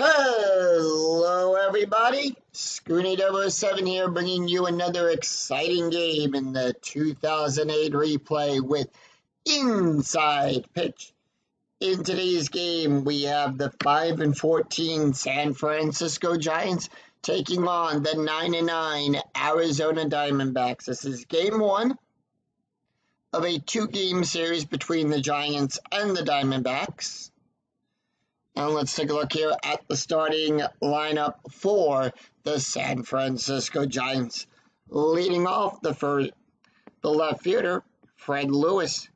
Hello, everybody. Scooney007 here, bringing you another exciting game in the 2008 replay with Inside Pitch. In today's game, we have the 5-14 San Francisco Giants taking on the 9-9 Arizona Diamondbacks. This is game one of a two-game series between the Giants and the Diamondbacks. And let's take a look here at the starting lineup for the San Francisco Giants. Leading off the left fielder, Fred Lewis,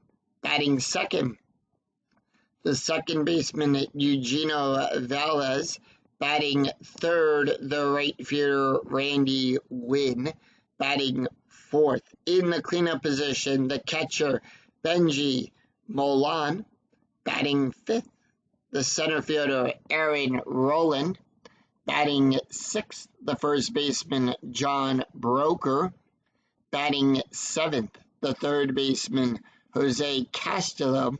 batting second. The second baseman, Eugenio Velez, batting third. The right fielder, Randy Winn, batting fourth. In the cleanup position, the catcher, Benji Molan, batting fifth. The center fielder, Aaron Rowland, batting sixth. The first baseman, John Broker, batting seventh. The third baseman, Jose Castillo,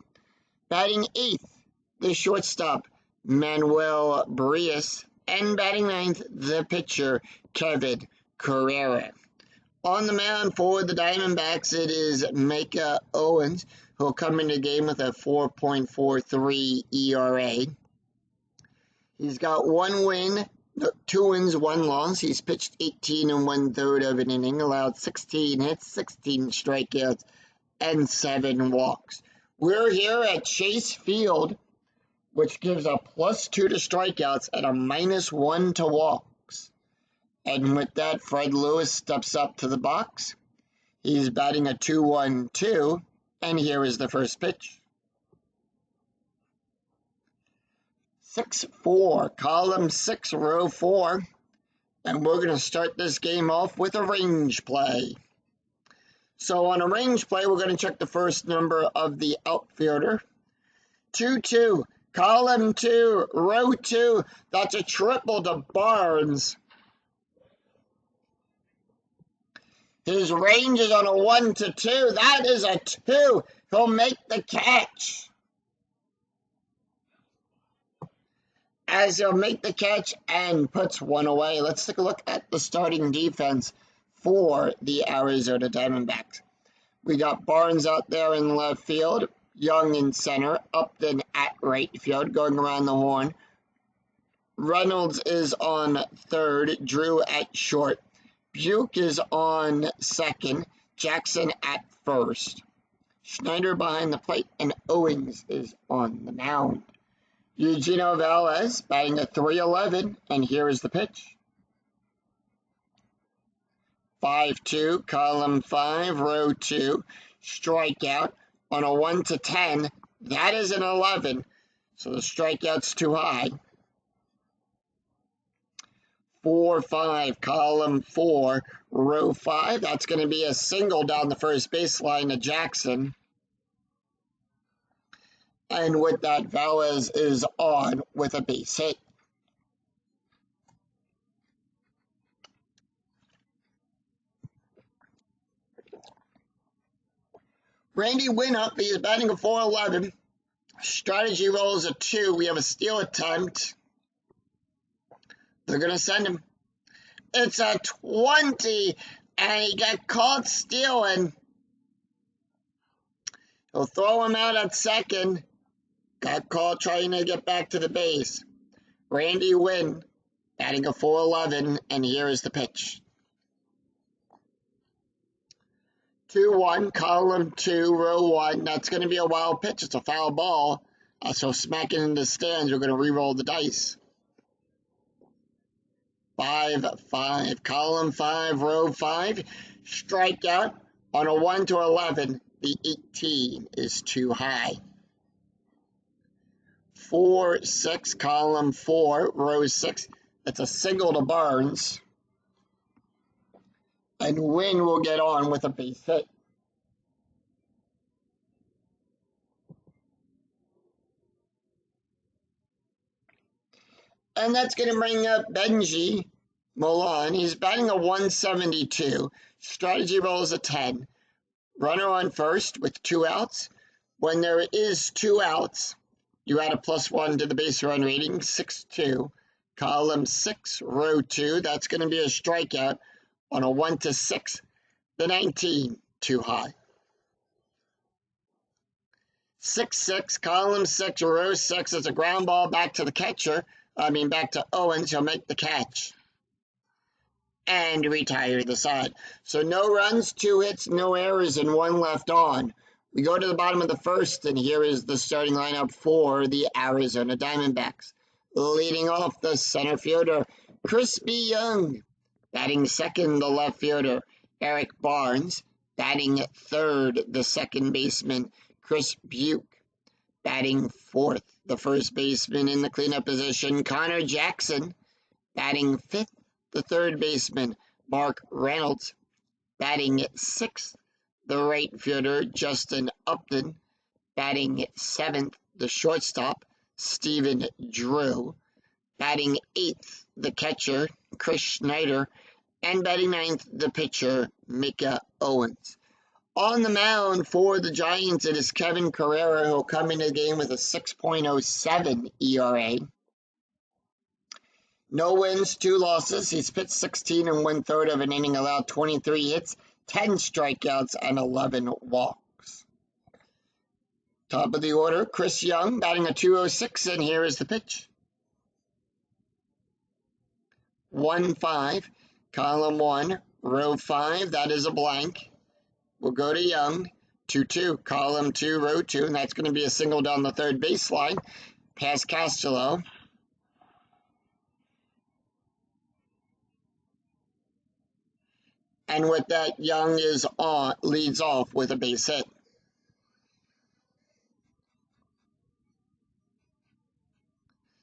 batting eighth. The shortstop, Manuel Brias, and batting ninth, the pitcher, Kevin Carrera. On the mound for the Diamondbacks, it is Micah Owens, who'll come into the game with a 4.43 ERA. He's got 2 wins, 1 loss. He's pitched 18 1/3 of an inning, allowed 16 hits, 16 strikeouts, and 7 walks. We're here at Chase Field, which gives a +2 to strikeouts and a -1 to walks. And with that, Fred Lewis steps up to the box. He's batting a 2-1-2. And here is the first pitch. 6-4, column 6, row 4. And we're going to start this game off with a range play. So on a range play, we're going to check the first number of the outfielder. 2-2, column 2, row 2. That's a triple to Barnes. His range is on a 1-2. That is a 2. He'll make the catch. As he'll make the catch and puts one away. Let's take a look at the starting defense for the Arizona Diamondbacks. We got Barnes out there in left field, Young in center, Upton at right field, going around the horn. Reynolds is on third, Drew at short. Buick is on second, Jackson at first. Schneider behind the plate, and Owens is on the mound. Eugenio Velez batting a 3-11, and here is the pitch. 5-2, column 5, row 2, strikeout on a 1-10. That is an 11, so the strikeout's too high. 4-5, column 4, row 5. That's going to be a single down the first baseline to Jackson. And with that, Velez is on with a base hit. Randy Winn up. He is batting a 4-11. Strategy rolls a 2. We have a steal attempt. They're going to send him. It's a 20, and he got caught stealing. He'll throw him out at second. Got caught trying to get back to the base. Randy Winn, batting a 4-11, and here is the pitch. 2-1, column 2, row 1. That's going to be a wild pitch. It's a foul ball. So smack it in the stands. We're going to re-roll the dice. 5-5, column 5, row 5, strikeout on a 1-11. The 18 is too high. 4-6, column 4, row 6. That's a single to Barnes. And Winn will get on with a base hit. And that's going to bring up Benji Molan. He's batting a 172. Strategy rolls a 10. Runner on first with 2 outs. When there is 2 outs, you add a +1 to the base run rating, 6-2. column 6, row 2. That's going to be a strikeout on a 1 to 6. The 19, too high. 6-6, column 6, row 6. It's a ground ball back to the catcher. Back to Owens. He'll make the catch and retire the side. So no runs, 2 hits, no errors, and 1 left on. We go to the bottom of the first, and here is the starting lineup for the Arizona Diamondbacks. Leading off, the center fielder, Crispy Young. Batting second, the left fielder, Eric Barnes. Batting third, the second baseman, Chris Buke. Batting fourth, the first baseman in the cleanup position, Connor Jackson. Batting fifth, the third baseman, Mark Reynolds. Batting sixth, the right fielder, Justin Upton. Batting seventh, the shortstop, Stephen Drew. Batting eighth, the catcher, Chris Schneider. And batting ninth, the pitcher, Micah Owens. On the mound for the Giants, it is Kevin Carrera, who'll come into the game with a 6.07 ERA. No wins, 2 losses. He's pitched 16 and 1/3 of an inning, allowed 23 hits, 10 strikeouts, and 11 walks. Top of the order, Chris Young, batting a 206, and here is the pitch. 1-5, column 1, row 5, that is a blank. We'll go to Young, 2-2, column 2, row 2, and that's going to be a single down the third baseline, past Castillo. And with that, Young leads off with a base hit.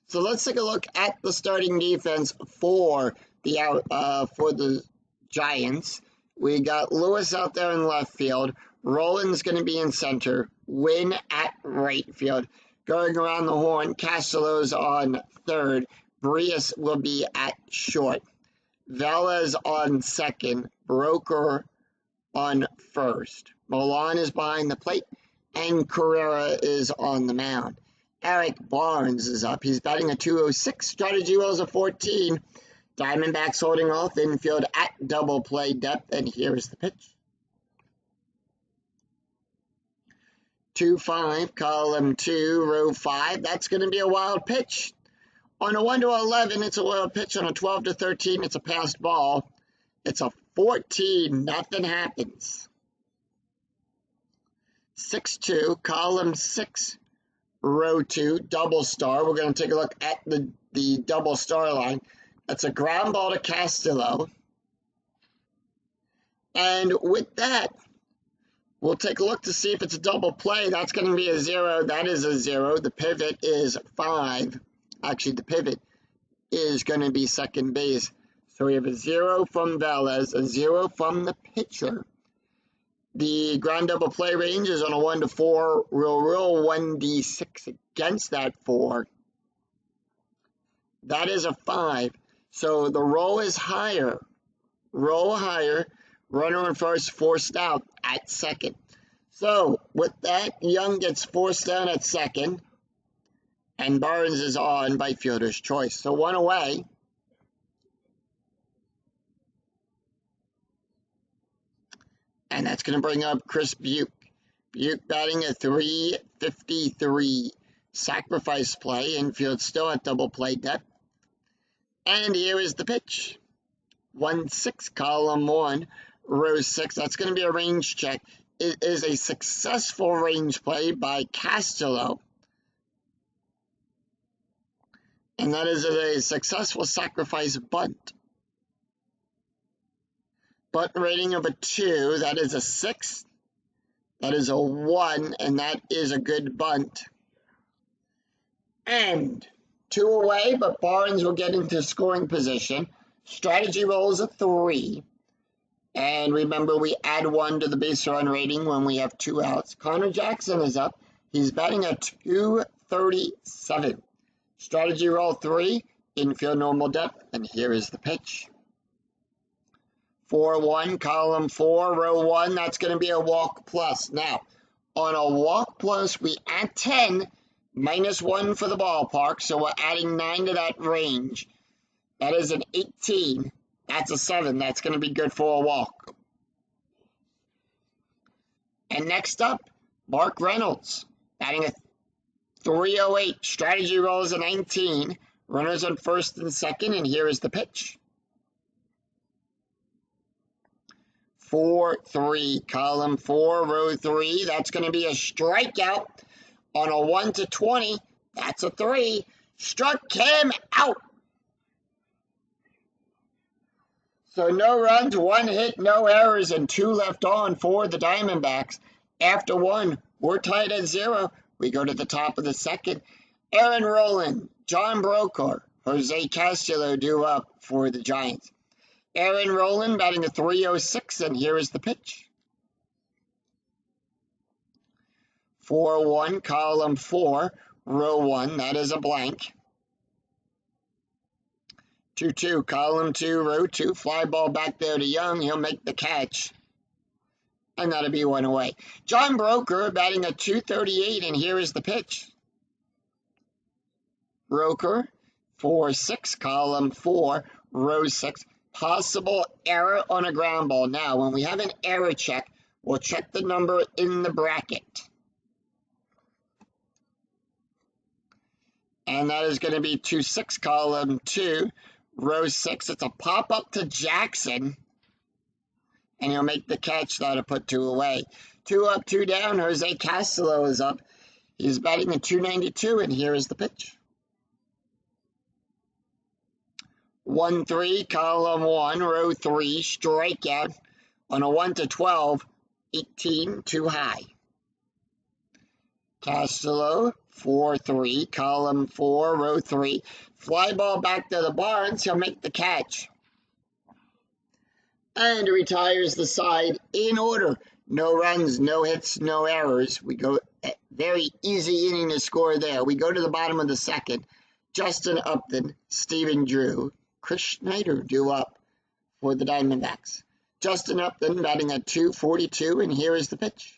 So let's take a look at the starting defense for the Giants. We got Lewis out there in left field. Roland's going to be in center. Wynn at right field. Going around the horn, Castillo's on third. Brias will be at short. Velez on second. Broker on first. Milan is behind the plate. And Carrera is on the mound. Eric Barnes is up. He's batting a 206. Strategy rolls a 14. Diamondbacks holding off infield at double play depth, and here's the pitch. 2-5, column 2, row 5. That's going to be a wild pitch. On a 1 to 11, it's a wild pitch. On a 12 to 13, it's a passed ball. It's a 14. Nothing happens. 6-2, column 6, row 2, double star. We're going to take a look at the double star line. That's a ground ball to Castillo. And with that, we'll take a look to see if it's a double play. That's going to be a 0. That is a 0. The pivot is 5. Actually, the pivot is going to be second base. So we have a 0 from Velez, a 0 from the pitcher. The ground double play range is on a 1 to 4. We'll roll 1d6 against that 4. That is a 5. So the roll is higher. Roll higher. Runner on first, forced out at second. So with that, Young gets forced out at second. And Barnes is on by fielder's choice. So 1 away. And that's going to bring up Chris Buke. Buke batting a 353. Sacrifice play. Infield still at double play depth. And here is the pitch. 1-6, column 1, row 6. That's going to be a range check. It is a successful range play by Castillo. And that is a successful sacrifice bunt. Bunt rating of a 2. That is a 6. That is a 1. And that is a good bunt. And 2 away, but Barnes will get into scoring position. Strategy rolls a 3. And remember, we add 1 to the base run rating when we have 2 outs. Connor Jackson is up. He's batting a 237. Strategy roll 3, infield normal depth, and here is the pitch. 4-1, column 4, row 1. That's going to be a walk plus. Now, on a walk plus, we add 10. -1 for the ballpark, so we're adding 9 to that range. That is an 18. That's a 7. That's going to be good for a walk. And next up, Mark Reynolds, batting a 308. Strategy roll is a 19. Runners on first and second, and here is the pitch. 4-3, column 4, row 3. That's going to be a strikeout on a 1-20. That's a 3. Struck him out. So no runs, 1 hit, no errors, and 2 left on for the Diamondbacks. After 1, we're tied at 0. We go to the top of the second. Aaron Rowland, John Broker, Jose Castillo due up for the Giants. Aaron Rowland batting a 306, and here is the pitch. 4-1, column 4, row 1. That is a blank. 2-2, column 2, row 2. Fly ball back there to Young. He'll make the catch. And that'll be 1 away. John Broker batting a 238, and here is the pitch. Broker, 4-6, column 4, row 6. Possible error on a ground ball. Now, when we have an error check, we'll check the number in the bracket. And that is going to be 2-6, column 2, row 6. It's a pop-up to Jackson. And he'll make the catch. That'll put 2 away. 2 up, 2 down. Jose Castillo is up. He's batting a 292, and here is the pitch. 1-3, column 1, row 3. Strikeout on a 1-12. 18, too high. Castillo, 4-3, column 4, row 3. Fly ball back to the Barnes. He'll make the catch. And retires the side in order. No runs, no hits, no errors. We go very easy inning to score there. We go to the bottom of the second. Justin Upton, Stephen Drew, Chris Schneider due up for the Diamondbacks. Justin Upton batting at 242, and here is the pitch.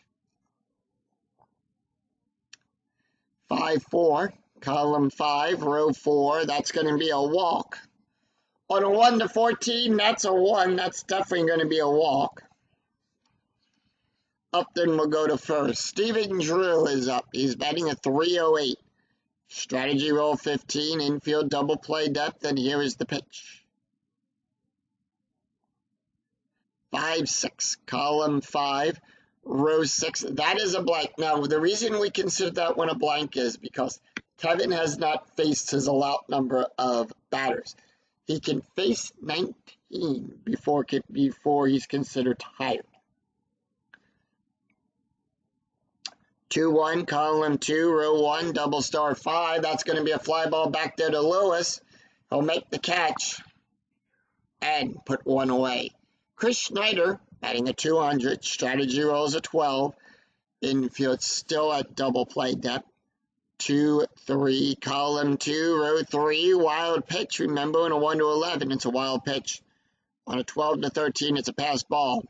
5-4, column 5, row 4. That's going to be a walk. On a 1-14, that's a 1. That's definitely going to be a walk. Upton will go to first. Stephen Drew is up. He's batting a 308. Strategy roll 15, infield double play depth, and here is the pitch. 5-6, column 5, row 6. That is a blank. Now, the reason we consider that one a blank is because Kevin has not faced his allowed number of batters. He can face 19 before he's considered tired. 2-1, column 2, row 1, double star 5. That's going to be a fly ball back there to Lewis. He'll make the catch and put 1 away. Chris Schneider batting a 200. Strategy rolls a 12. Infield still at double play depth. 2-3, column 2, row 3. Wild pitch. Remember, on a 1-11, it's a wild pitch. On a 12-13, it's a pass ball.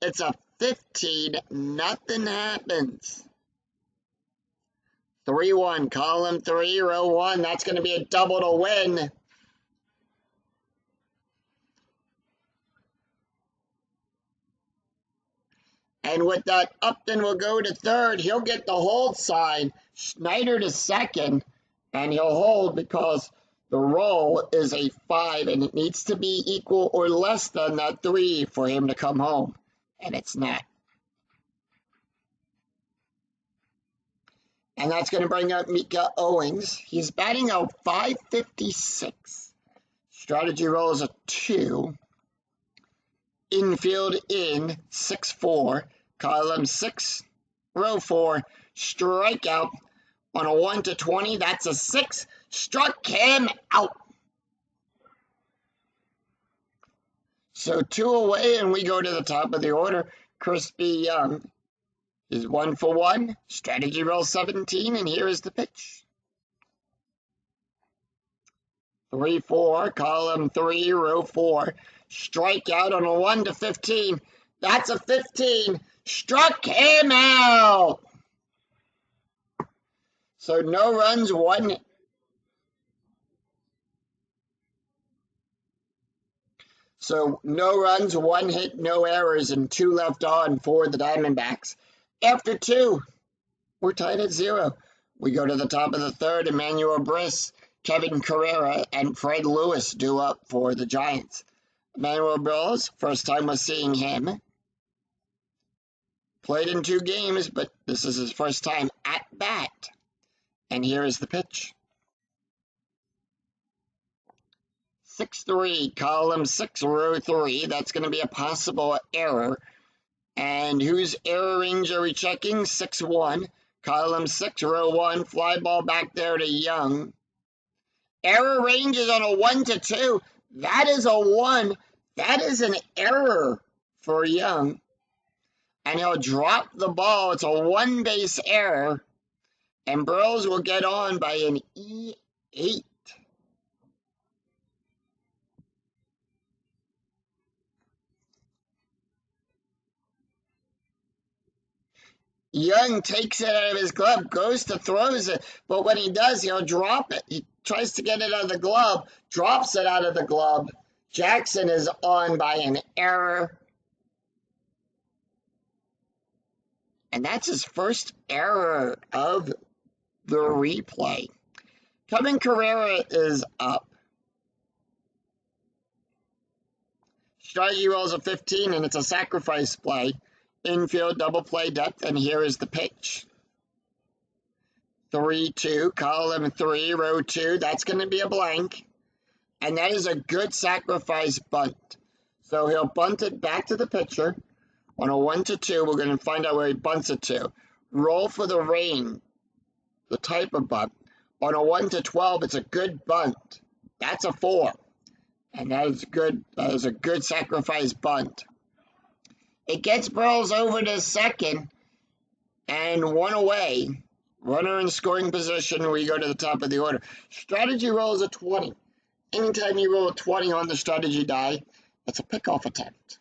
It's a 15. Nothing happens. 3-1, column 3, row 1. That's going to be a double to win. And with that, Upton will go to third. He'll get the hold sign. Schneider to second. And he'll hold because the roll is a 5. And it needs to be equal or less than that 3 for him to come home. And it's not. And that's going to bring up Mika Owings. He's batting a 556. Strategy roll is a 2. Infield in, 6-4. Column 6, row 4. Strikeout on a 1-20. That's a 6. Struck him out. So 2 away, and we go to the top of the order. Crispy Young is 1 for 1. Strategy roll 17, and here is the pitch. 3-4, column 3, row 4. Strikeout on a 1-15. That's a 15. Struck him out. So no runs, 1. So no runs, 1 hit, no errors, and 2 left on for the Diamondbacks. After 2, we're tied at 0. We go to the top of the third. Emmanuel Briss, Kevin Carrera, and Fred Lewis do up for the Giants. Emmanuel Briss, first time we're seeing him. Played in 2 games, but this is his first time at bat. And here is the pitch. 6-3, column 6, row 3. That's going to be a possible error. And whose error range are we checking? 6-1, column 6, row 1. Fly ball back there to Young. Error range is on a 1 to 2. That is a 1. That is an error for Young. And he'll drop the ball. It's a 1-base error. And Burrows will get on by an E8. Young takes it out of his glove, goes to throws it, but when he does, he'll drop it. He tries to get it out of the glove, drops it out of the glove. Jackson is on by an error. And that's his first error of the replay. Kevin Carrera is up. Strategy rolls a 15, and it's a sacrifice play. Infield double play depth, and here is the pitch. 3-2, column 3, row 2. That's going to be a blank. And that is a good sacrifice bunt. So he'll bunt it back to the pitcher. On a 1 to 2, we're going to find out where he bunts it to. Roll for the rain, the type of bunt. On a 1 to 12, it's a good bunt. That's a 4. And that is good. That is a good sacrifice bunt. It gets Burrows over to second and 1 away. Runner in scoring position. We go to the top of the order. Strategy rolls a 20. Anytime you roll a 20 on the strategy die, that's a pickoff attempt.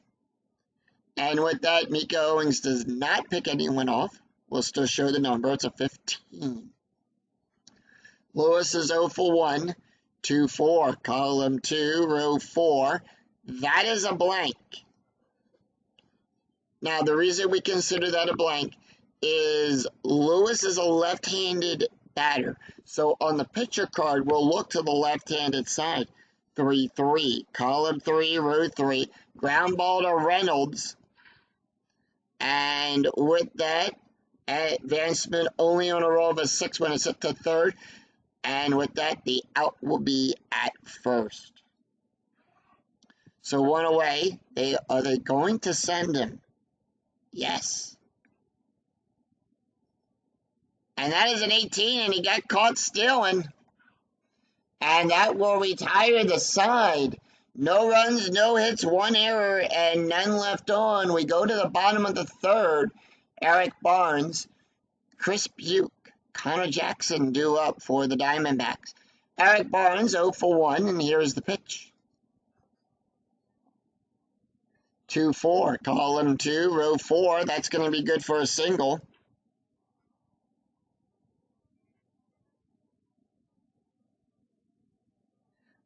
And with that, Mika Owings does not pick anyone off. We'll still show the number. It's a 15. Lewis is 0 for 1. 2-4, column 2, row 4. That is a blank. Now, the reason we consider that a blank is Lewis is a left-handed batter. So on the pitcher card, we'll look to the left-handed side. 3-3, column 3, row 3. Ground ball to Reynolds. And with that, advancement only on a roll of a 6 when it's hit to third. And with that, the out will be at first. So 1 away. Are they going to send him? Yes. And that is an 18, and he got caught stealing. And that will retire the side. No runs, no hits, 1 error, and none left on. We go to the bottom of the third. Eric Barnes, Chris Buke, Connor Jackson due up for the Diamondbacks. Eric Barnes 0 for 1, and here's the pitch. 2-4, column 2, row 4. That's going to be good for a single.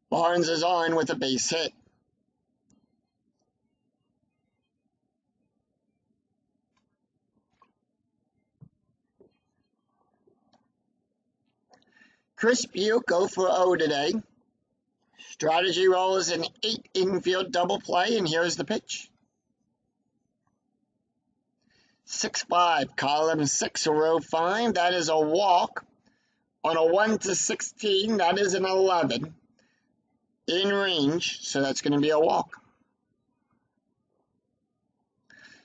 Barnes is on with a base hit. Chris Buke 0 for 0 today. Strategy roll is an 8 infield double play, and here's the pitch. 6-5, column 6, row 5. That is a walk. On a 1 to 16, that is an 11. In range, so that's going to be a walk.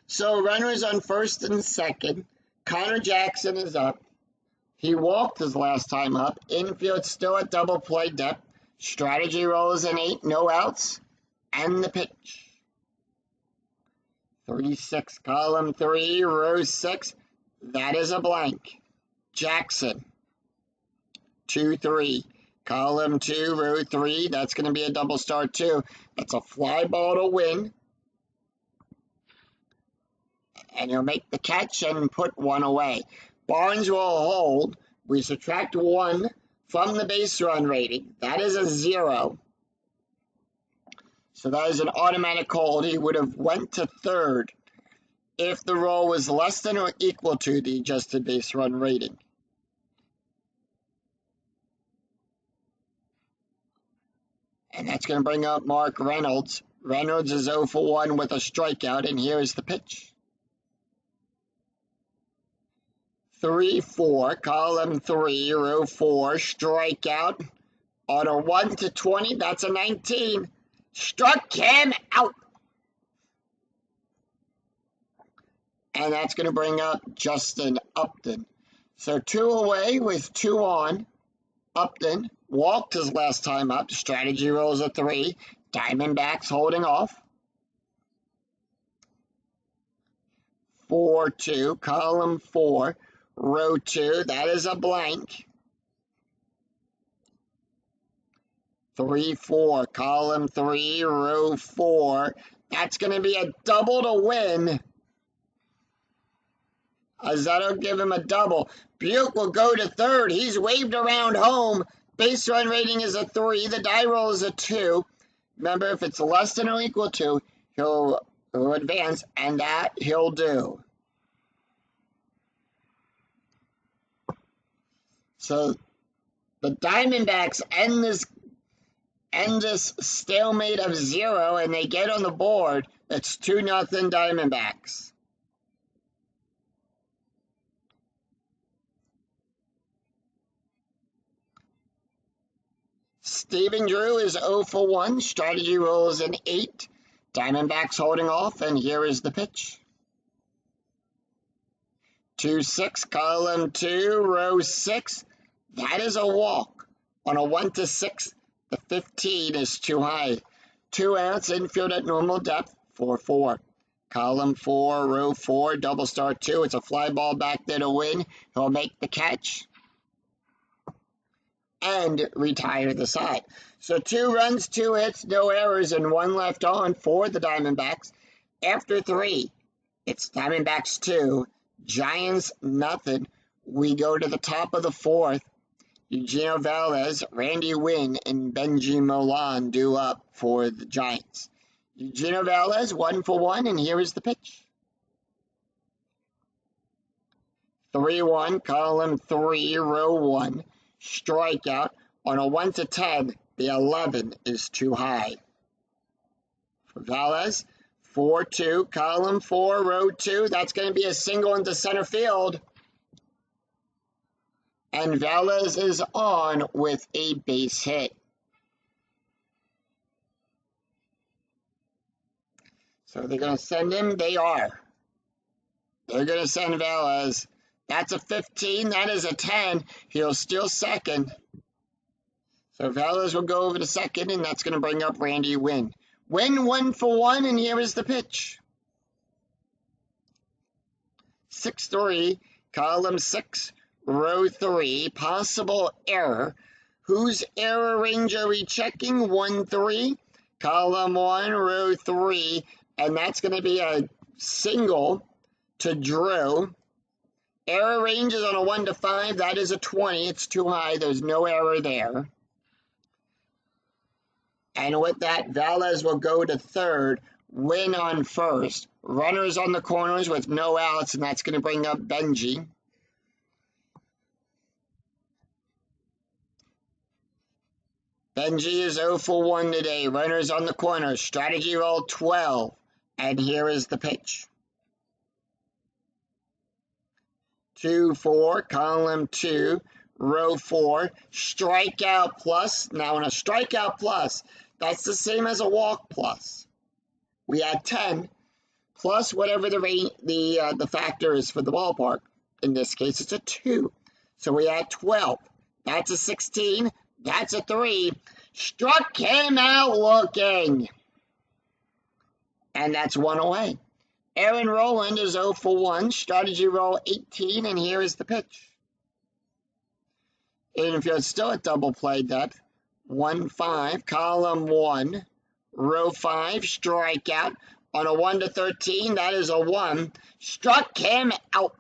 So runners on first and second. Connor Jackson is up. He walked his last time up. Infield still at double play depth. Strategy roll is an 8, no outs. And the pitch. 3-6, column 3, row 6. That is a blank. Jackson. 2-3. Column 2, row 3. That's going to be a double start too. That's a fly ball to win. And he'll make the catch and put 1 away. Barnes will hold. We subtract 1 from the base run rating. That is a 0. So that is an automatic hold. He would have went to third if the roll was less than or equal to the adjusted base run rating. And that's going to bring up Mark Reynolds. Reynolds is 0 for 1 with a strikeout, and here is the pitch. 3-4, column 3, row 4, strikeout. On a 1 to 20, that's a 19. Struck him out. And that's going to bring up Justin Upton. So 2 away with 2 on. Upton walked his last time up. Strategy rolls a 3. Diamondbacks holding off. 4-2, column 4, row 2. That is a blank. 3-4, column 3, row 4. That's going to be a double to win. That'll give him a double. Buick will go to third. He's waved around home. Base run rating is a 3. The die roll is a 2. Remember, if it's less than or equal to, he'll advance, and that he'll do. So the Diamondbacks end this stalemate of 0, and they get on the board. It's 2-0 Diamondbacks. Stephen Drew is 0 for 1. Strategy rolls an 8. Diamondbacks holding off, and here is the pitch. 2-6, column 2, row 6. That is a walk. On a 1 to 6, the 15 is too high. 2 outs, infield at normal depth, 4-4. Column 4, row 4, double star 2. It's a fly ball back there to win. He'll make the catch and retire the side. So 2 runs, 2 hits, no errors, and 1 left on for the Diamondbacks. After 3, it's Diamondbacks 2, Giants nothing. We go to the top of the 4th. Eugenio Velez, Randy Wynn, and Benji Milan due up for the Giants. Eugenio Velez, 1 for 1, and here is the pitch. 3-1, column 3, row 1. Strikeout. On a 1 to 10, the 11 is too high. For Velez, 4-2, column 4, row 2. That's going to be a single into center field. And Velez is on with a base hit. So they're going to send him. They are. They're going to send Velez. That's a 15. That is a 10. He'll steal second. So Velez will go over to second, and that's going to bring up Randy Wynn. Wynn 1 for 1, and here is the pitch. 6-3, column 6, row 3. Possible error. Whose error range are we checking? 1-3, column 1, row 3. And that's going to be a single to Drew. Error range is on a 1 to 5. That is a 20. It's too high. There's no error there. And with that, Velez will go to third. Win on first. Runners on the corners with no outs, and that's going to bring up Benji. Benji is 0 for 1 today. Runners on the corners. Strategy roll 12. And here is the pitch. 2-4, column 2, row 4, strikeout plus. Now, in a strikeout plus, that's the same as a walk plus. We add 10 plus whatever the factor is for the ballpark. In this case, it's a 2. So we add 12. That's a 16. That's a 3. Struck him out looking. And that's 1 away. Aaron Rowland is 0 for 1. Strategy roll 18, and here is the pitch. Infield still at double play depth. 1-5, column 1, row 5, strikeout. On a 1 to 13, that is a 1. Struck him out.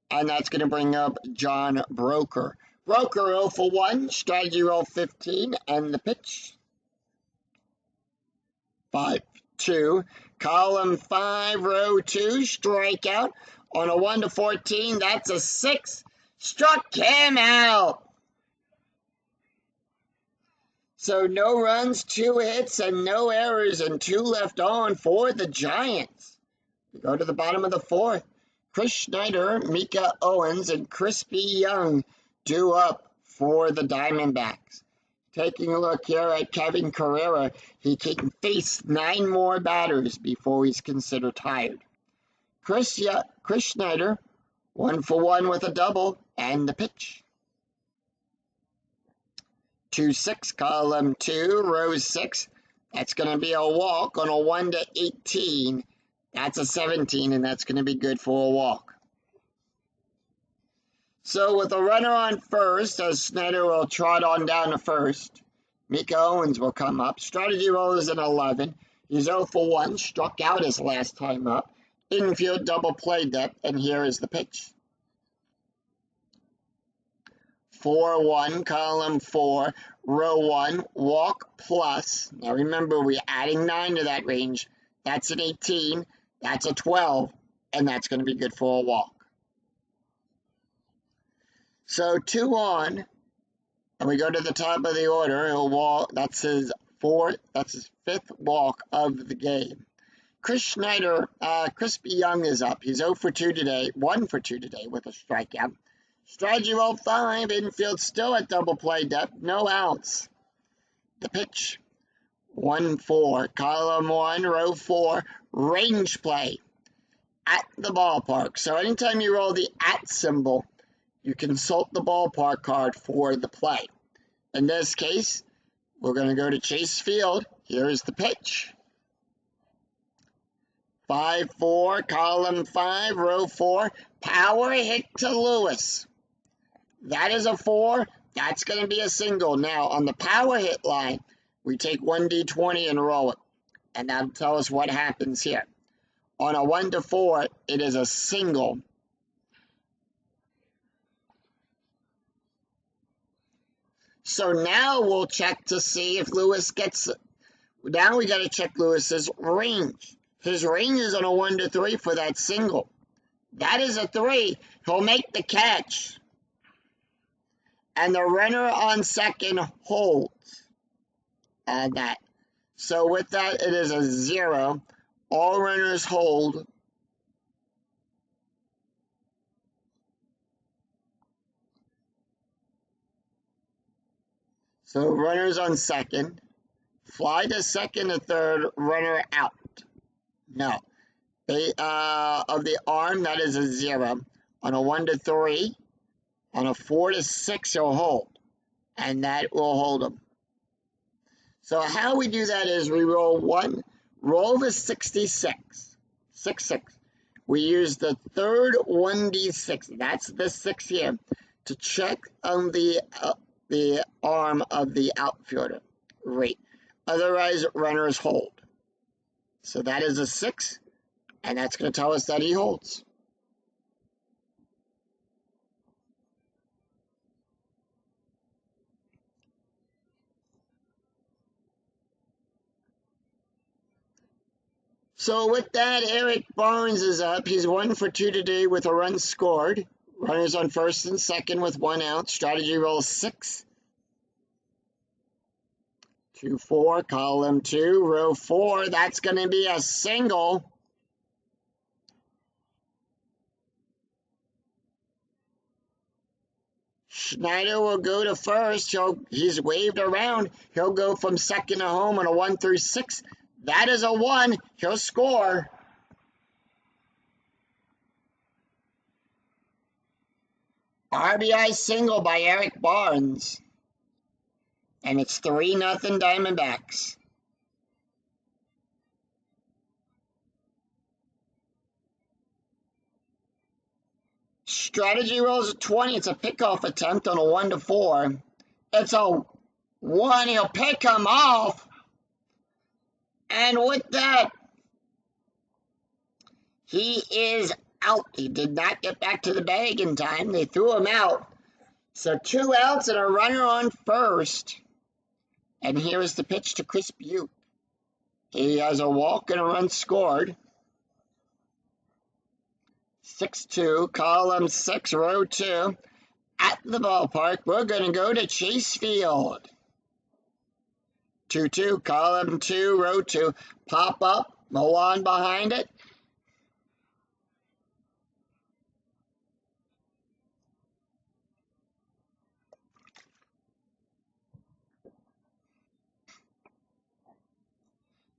And that's going to bring up John Broker. Broker 0 for 1, strategy roll 15, and the pitch. 5-2. Column 5, row 2, strikeout. On a 1-14, that's a 6. Struck him out. So no runs, 2 hits, and no errors, and 2 left on for the Giants. We go to the bottom of the 4th. Chris Schneider, Micah Owens, and Crispy Young due up for the Diamondbacks. Taking a look here at Kevin Carrera, he can face 9 more batters before he's considered tired. Chris Schneider, 1 for 1 with a double, and the pitch. 2-6, column 2, row 6. That's going to be a walk on a 1-18. That's a 17, and that's going to be good for a walk. So with a runner on first, as Schneider will trot on down to first, Micah Owens will come up. Strategy roll is an 11. He's 0 for 1, struck out his last time up. Infield double play depth, and here is the pitch. 4-1, column 4, row 1, walk plus. Now remember, we're adding 9 to that range. That's an 18, that's a 12, and that's going to be good for a walk. So 2 on, and we go to the top of the order. He'll walk. That's his 5th walk of the game. Chris Schneider, Crispy Young is up. He's 0 for 2 today, 1 for 2 today with a strikeout. Strategy roll 5, infield still at double play depth, no outs. The pitch, 1-4, column 1, row 4, range play at the ballpark. So anytime you roll the at symbol, you consult the ballpark card for the play. In this case, we're going to go to Chase Field. Here's the pitch. 5-4, column 5, row 4, power hit to Lewis. That is a 4. That's going to be a single. Now, on the power hit line, we take 1d20 and roll it. And that'll tell us what happens here. On a 1-4, it is a single. So now we'll check to see if Lewis gets it. Now we got to check Lewis's range. His range is on a 1-3 for that single. That is a 3. He'll make the catch. And the runner on second holds. Add that. So with that, it is a 0. All runners hold. So runners on second. Fly to second to third, runner out. No. Of the arm, that is a 0. On a 1-3. On a 4-6, he'll hold, and that will hold him. So how we do that is we roll the 66, 6-6. We use the third 1d6, that's the 6 here, to check on the arm of the outfielder. Right. Otherwise, runners hold. So that is a 6, and that's going to tell us that he holds. So with that, Eric Barnes is up. He's 1 for 2 today with a run scored. Runners on first and second with 1 out. Strategy roll 6. 2-4, column 2, row 4. That's going to be a single. Schneider will go to first. He's waved around. He'll go from second to home on a 1-6. That is a 1. He'll score. RBI single by Eric Barnes. And it's 3-0 Diamondbacks. Strategy rolls a 20. It's a pickoff attempt on a 1-4. It's a 1. He'll pick him off. And with that, he is out. He did not get back to the bag in time. They threw him out. So 2 outs and a runner on first. And here is the pitch to Chris Butte. He has a walk and a run scored. 6-2, column 6, row 2. At the ballpark, we're going to go to Chase Field. 2-2, column 2, row 2. Pop up, Milan behind it.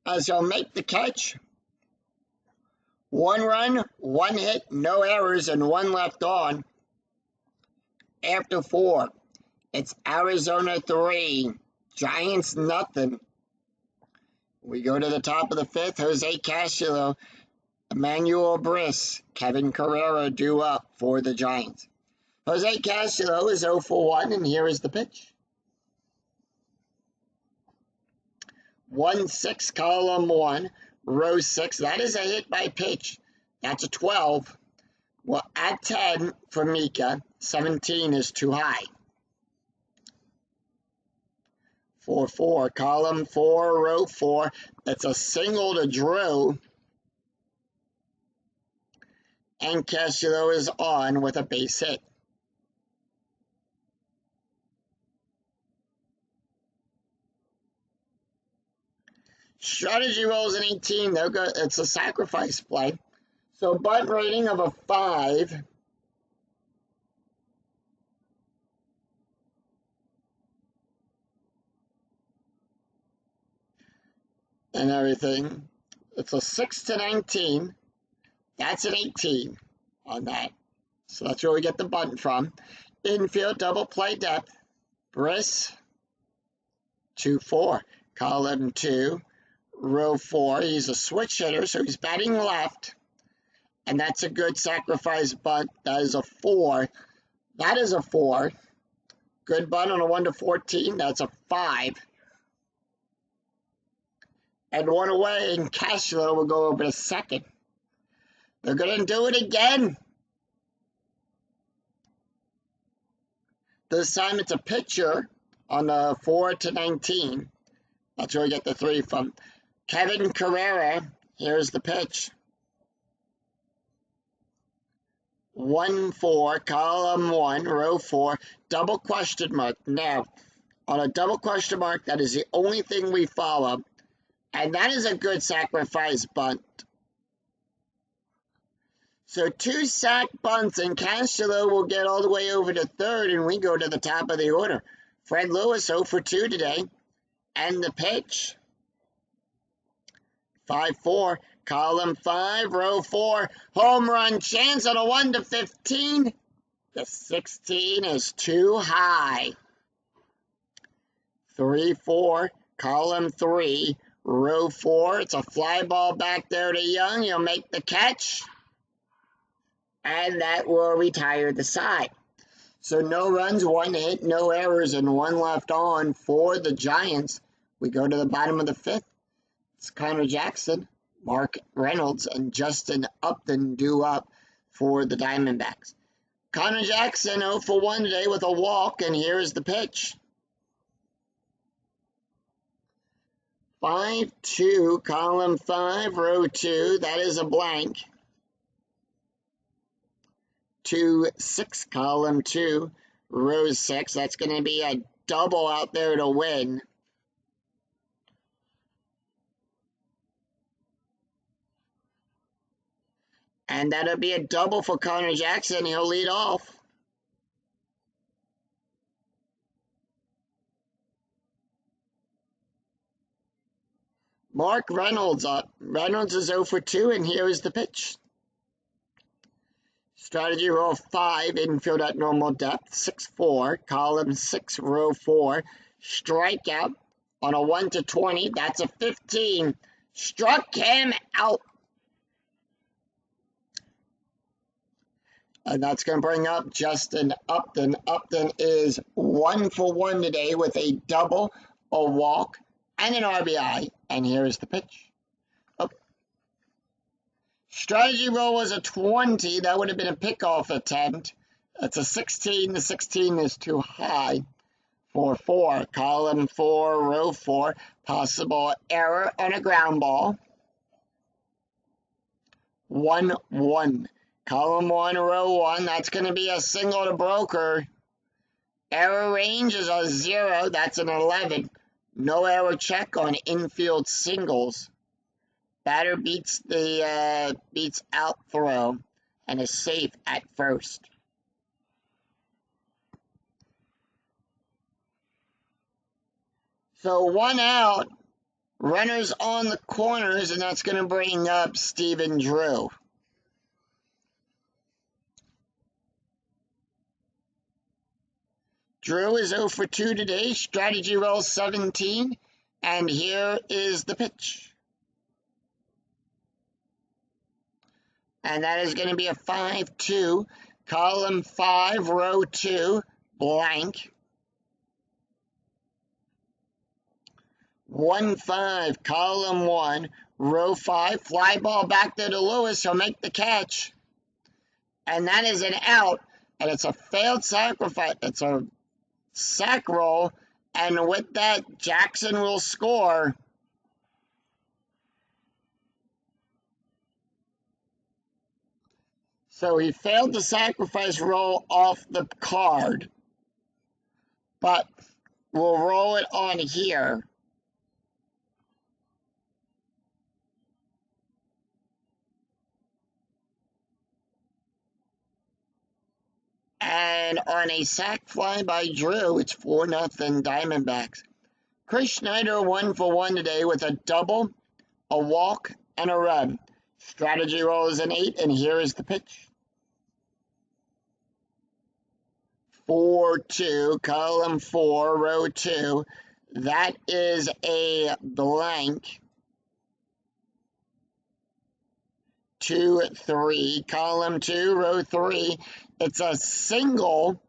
As he'll make the catch. 1 run, 1 hit, no errors, and 1 left on. After 4, it's Arizona 3, Giants nothing. We go to the top of the 5th. Jose Castillo, Emmanuel Briss, Kevin Carrera due up for the Giants. Jose Castillo is 0 for 1, and here is the pitch. 1-6, column 1, row 6. That is a hit by pitch. That's a 12. Well, at 10 for Mika, 17 is too high. 4-4, column 4, row 4. That's a single to Drew. And Castillo is on with a base hit. Strategy rolls an 18. It's a sacrifice play. So bunt rating of a 5. And everything. It's a 6-19. That's an 18 on that. So that's where we get the bunt from. Infield double play depth. Briss. 2-4. Column 2. Row 4. He's a switch hitter, so he's batting left. And that's a good sacrifice bunt. That is a 4. That is a 4. Good bunt on a 1-14. That's a 5. And 1 away, and Castillo will go over to second. They're going to do it again. This time it's a pitcher on the 4-19. That's where we get the 3 from. Kevin Carrera, here's the pitch. 1-4, column 1, row 4, double question mark. Now, on a double question mark, that is the only thing we follow. And that is a good sacrifice bunt. So 2 sack bunts, and Castillo will get all the way over to third, and we go to the top of the order. Fred Lewis 0 for 2 today. And the pitch. 5-4, column 5, row 4, home run chance on a 1-15. The 16 is too high. 3-4, column 3, row 4. It's a fly ball back there to Young. He'll make the catch. And that will retire the side. So no runs, 1 hit, no errors, and 1 left on for the Giants. We go to the bottom of the 5th. It's Connor Jackson, Mark Reynolds, and Justin Upton due up for the Diamondbacks. Connor Jackson 0 for 1 today with a walk, and here is the pitch. 5-2, column 5, row 2. That is a blank. 2-6, column 2, row 6. That's going to be a double out there to win. And that'll be a double for Connor Jackson. He'll lead off. Mark Reynolds up. Reynolds is 0 for 2, and here is the pitch. Strategy roll 5, infield at normal depth. 6-4, column 6, row 4. Strikeout on a 1-20. That's a 15. Struck him out. And that's going to bring up Justin Upton. Upton is 1 for 1 today with a double, a walk, and an RBI. And here is the pitch. Oh. Strategy roll was a 20. That would have been a pickoff attempt. It's a 16. The 16 is too high. 4-4, column 4, row 4, possible error on a ground ball. 1-1, column 1, row 1, that's going to be a single to broker. Error range is a 0, that's an 11. No error check on infield singles. Batter beats out throw and is safe at first. So 1 out, runners on the corners, and that's going to bring up Stephen Drew. Drew is 0 for 2 today, strategy roll 17, and here is the pitch. And that is going to be a 5-2, column 5, row 2, blank. 1-5, column 1, row 5, fly ball back there to Lewis, he'll make the catch. And that is an out, and it's a failed sacrifice, it's a sack roll, and with that, Jackson will score. So he failed the sacrifice roll off the card, but we'll roll it on here. And on a sac fly by Drew, it's 4-0 Diamondbacks. Chris Schneider 1 for 1 today with a double, a walk, and a run. Strategy roll is an 8, and here is the pitch. 4-2, column 4, row 2. That is a blank. 2-3, column 2, row 3. It's a single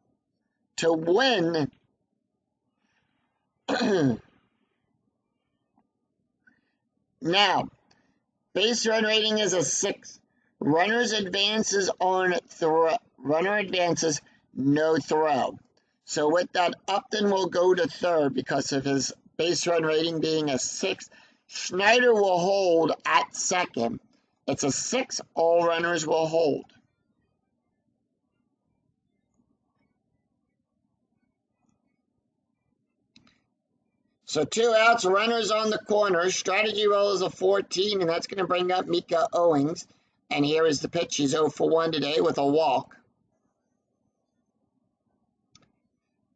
to win. Now, base run rating is a 6. Runner advances, no throw. So with that, Upton will go to third because of his base run rating being a 6. Schneider will hold at second. It's a 6. All runners will hold. So 2 outs, runners on the corner. Strategy roll is a 14, and that's going to bring up Mika Owings. And here is the pitch. He's 0 for 1 today with a walk.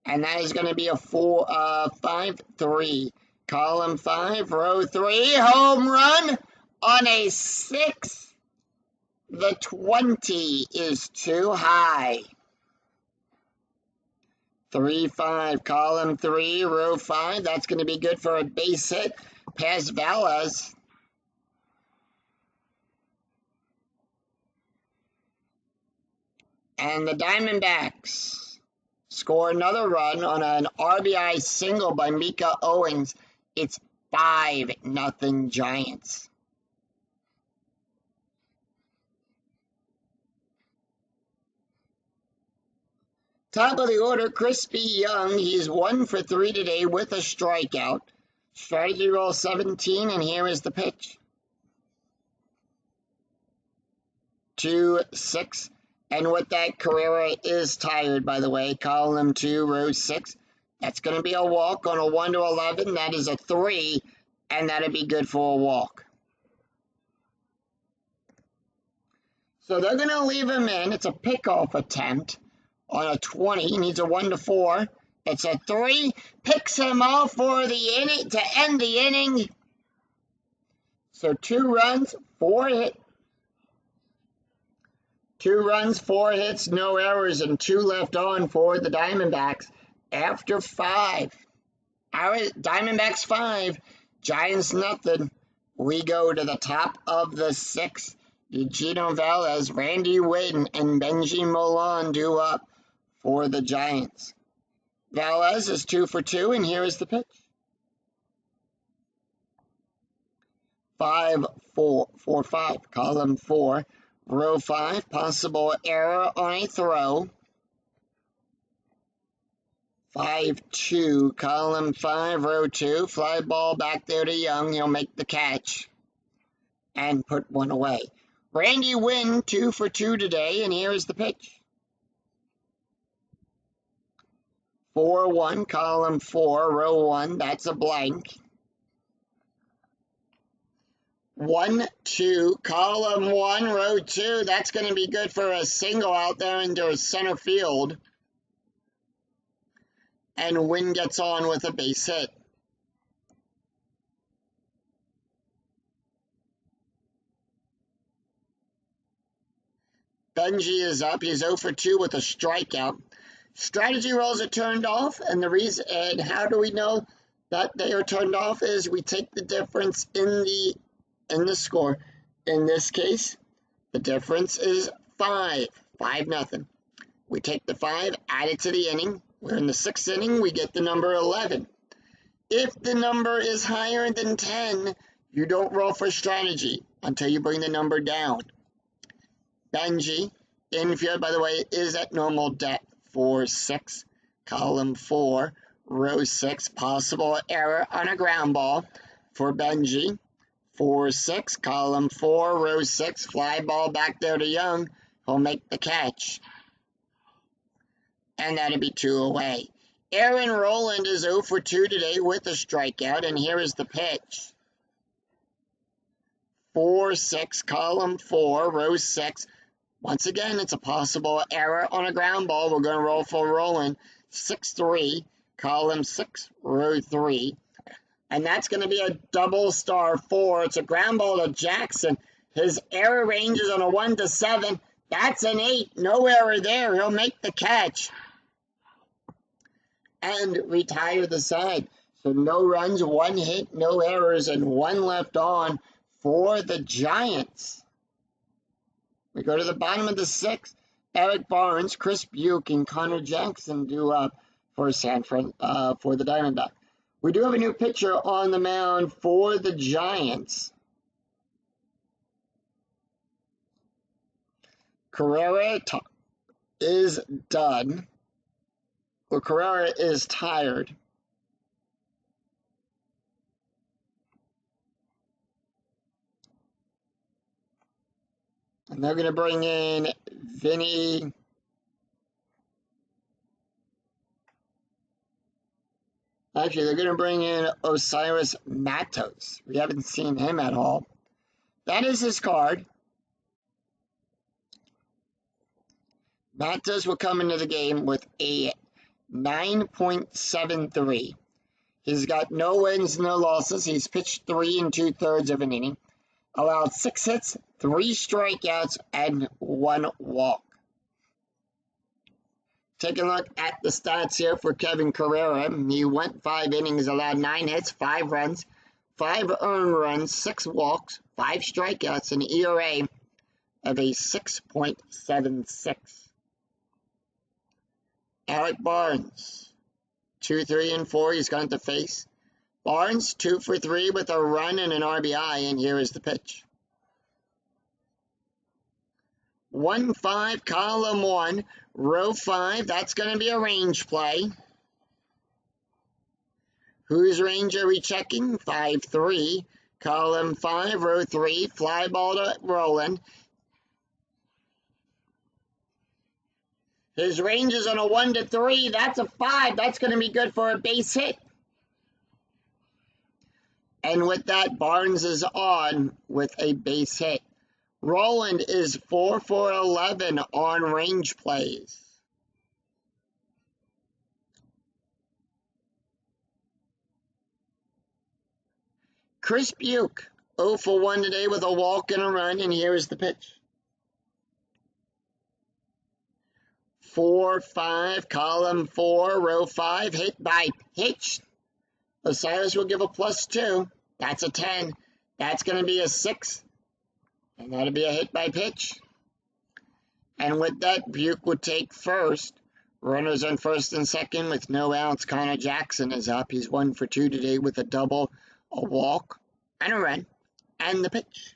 And that is going to be a 5-3. Column 5, row 3, home run on a 6. The 20 is too high. 3-5, column 3, row 5. That's going to be good for a base hit past Velez. And the Diamondbacks score another run on an RBI single by Mika Owings. It's 5-0 Giants. Top of the order, Crispy Young. He's 1 for 3 today with a strikeout. Strategy roll 17, and here is the pitch. 2-6. And with that, Carrera is tired, by the way. Column 2, row 6. That's going to be a walk on a 1-11. That is a 3, and that'll be good for a walk. So they're going to leave him in. It's a pickoff attempt. On a 20, he needs a 1-4. It's a 3. Picks him off for the inning to end the inning. So 2 runs, 4 hits. 2 runs, 4 hits, no errors, and 2 left on for the Diamondbacks after 5. Diamondbacks 5, Giants nothing. We go to the top of the 6th. Eugenio Velez, Randy Witten, and Benji Milan due up for the Giants. Velez is 2 for 2, and here is the pitch. 5-4-5, column 4, row 5, possible error on a throw. 5-2, column 5, row 2. Fly ball back there to Young. He'll make the catch and put one away. Randy Wynn, 2 for 2 today, and here is the pitch. 4-1, column 4, row 1. That's a blank. 1-2, column 1, row 2. That's going to be good for a single out there into center field. And Wynn gets on with a base hit. Benji is up. He's 0 for 2 with a strikeout. Strategy rolls are turned off, and the reason, and how do we know that they are turned off, is we take the difference in the score. In this case, the difference is 5 nothing. We take the 5, add it to the inning. We're in the 6th inning, we get the number 11. If the number is higher than 10, you don't roll for strategy until you bring the number down. Benji, infield, by the way, is at normal depth. 4-6, column 4, row 6, possible error on a ground ball for Benji. 4-6, column 4, row 6, fly ball back there to Young. He'll make the catch. And that'll be 2 away. Aaron Rowland is 0 for 2 today with a strikeout, and here is the pitch. 4-6, column 4, row 6. Once again, it's a possible error on a ground ball. We're going to roll for Rowland. 6-3, column 6, row 3. And that's going to be a double star 4. It's a ground ball to Jackson. His error range is on a 1 to 7. That's an 8. No error there. He'll make the catch and retire the side. So no runs, 1 hit, no errors, and 1 left on for the Giants. We go to the bottom of the 6th. Eric Barnes, Chris Buke, and Connor Jackson do up for the Diamondbacks. We do have a new pitcher on the mound for the Giants. Carrera is done. Well, Carrera is tired. And they're going to bring in Vinny. Actually, they're going to bring in Osiris Matos. We haven't seen him at all. That is his card. Matos will come into the game with a 9.73. He's got no wins, no losses. He's pitched 3 2/3 of an inning. Allowed 6 hits, 3 strikeouts, and 1 walk. Take a look at the stats here for Kevin Carrera. He went 5 innings, allowed 9 hits, 5 runs, 5 earned runs, 6 walks, 5 strikeouts, an ERA of a 6.76. Alec Barnes, 2, 3, and 4. He's going to face. Barnes, 2 for 3 with a run and an RBI, and here is the pitch. 1-5, column 1, row 5. That's going to be a range play. Whose range are we checking? 5-3, column 5, row 3, fly ball to Rowland. His range is on a 1 to 3. That's a 5. That's going to be good for a base hit. And with that, Barnes is on with a base hit. Rowland is 4 for 11 on range plays. Chris Buke, 0 for 1 today with a walk and a run, and here is the pitch. 4-5, column 4, row 5, hit by pitch. Osiris will give a +2. That's a 10. That's going to be a 6. And that'll be a hit by pitch. And with that, Buke would take first. Runners on first and second with no outs. Connor Jackson is up. He's 1 for 2 today with a double, a walk, and a run. And the pitch.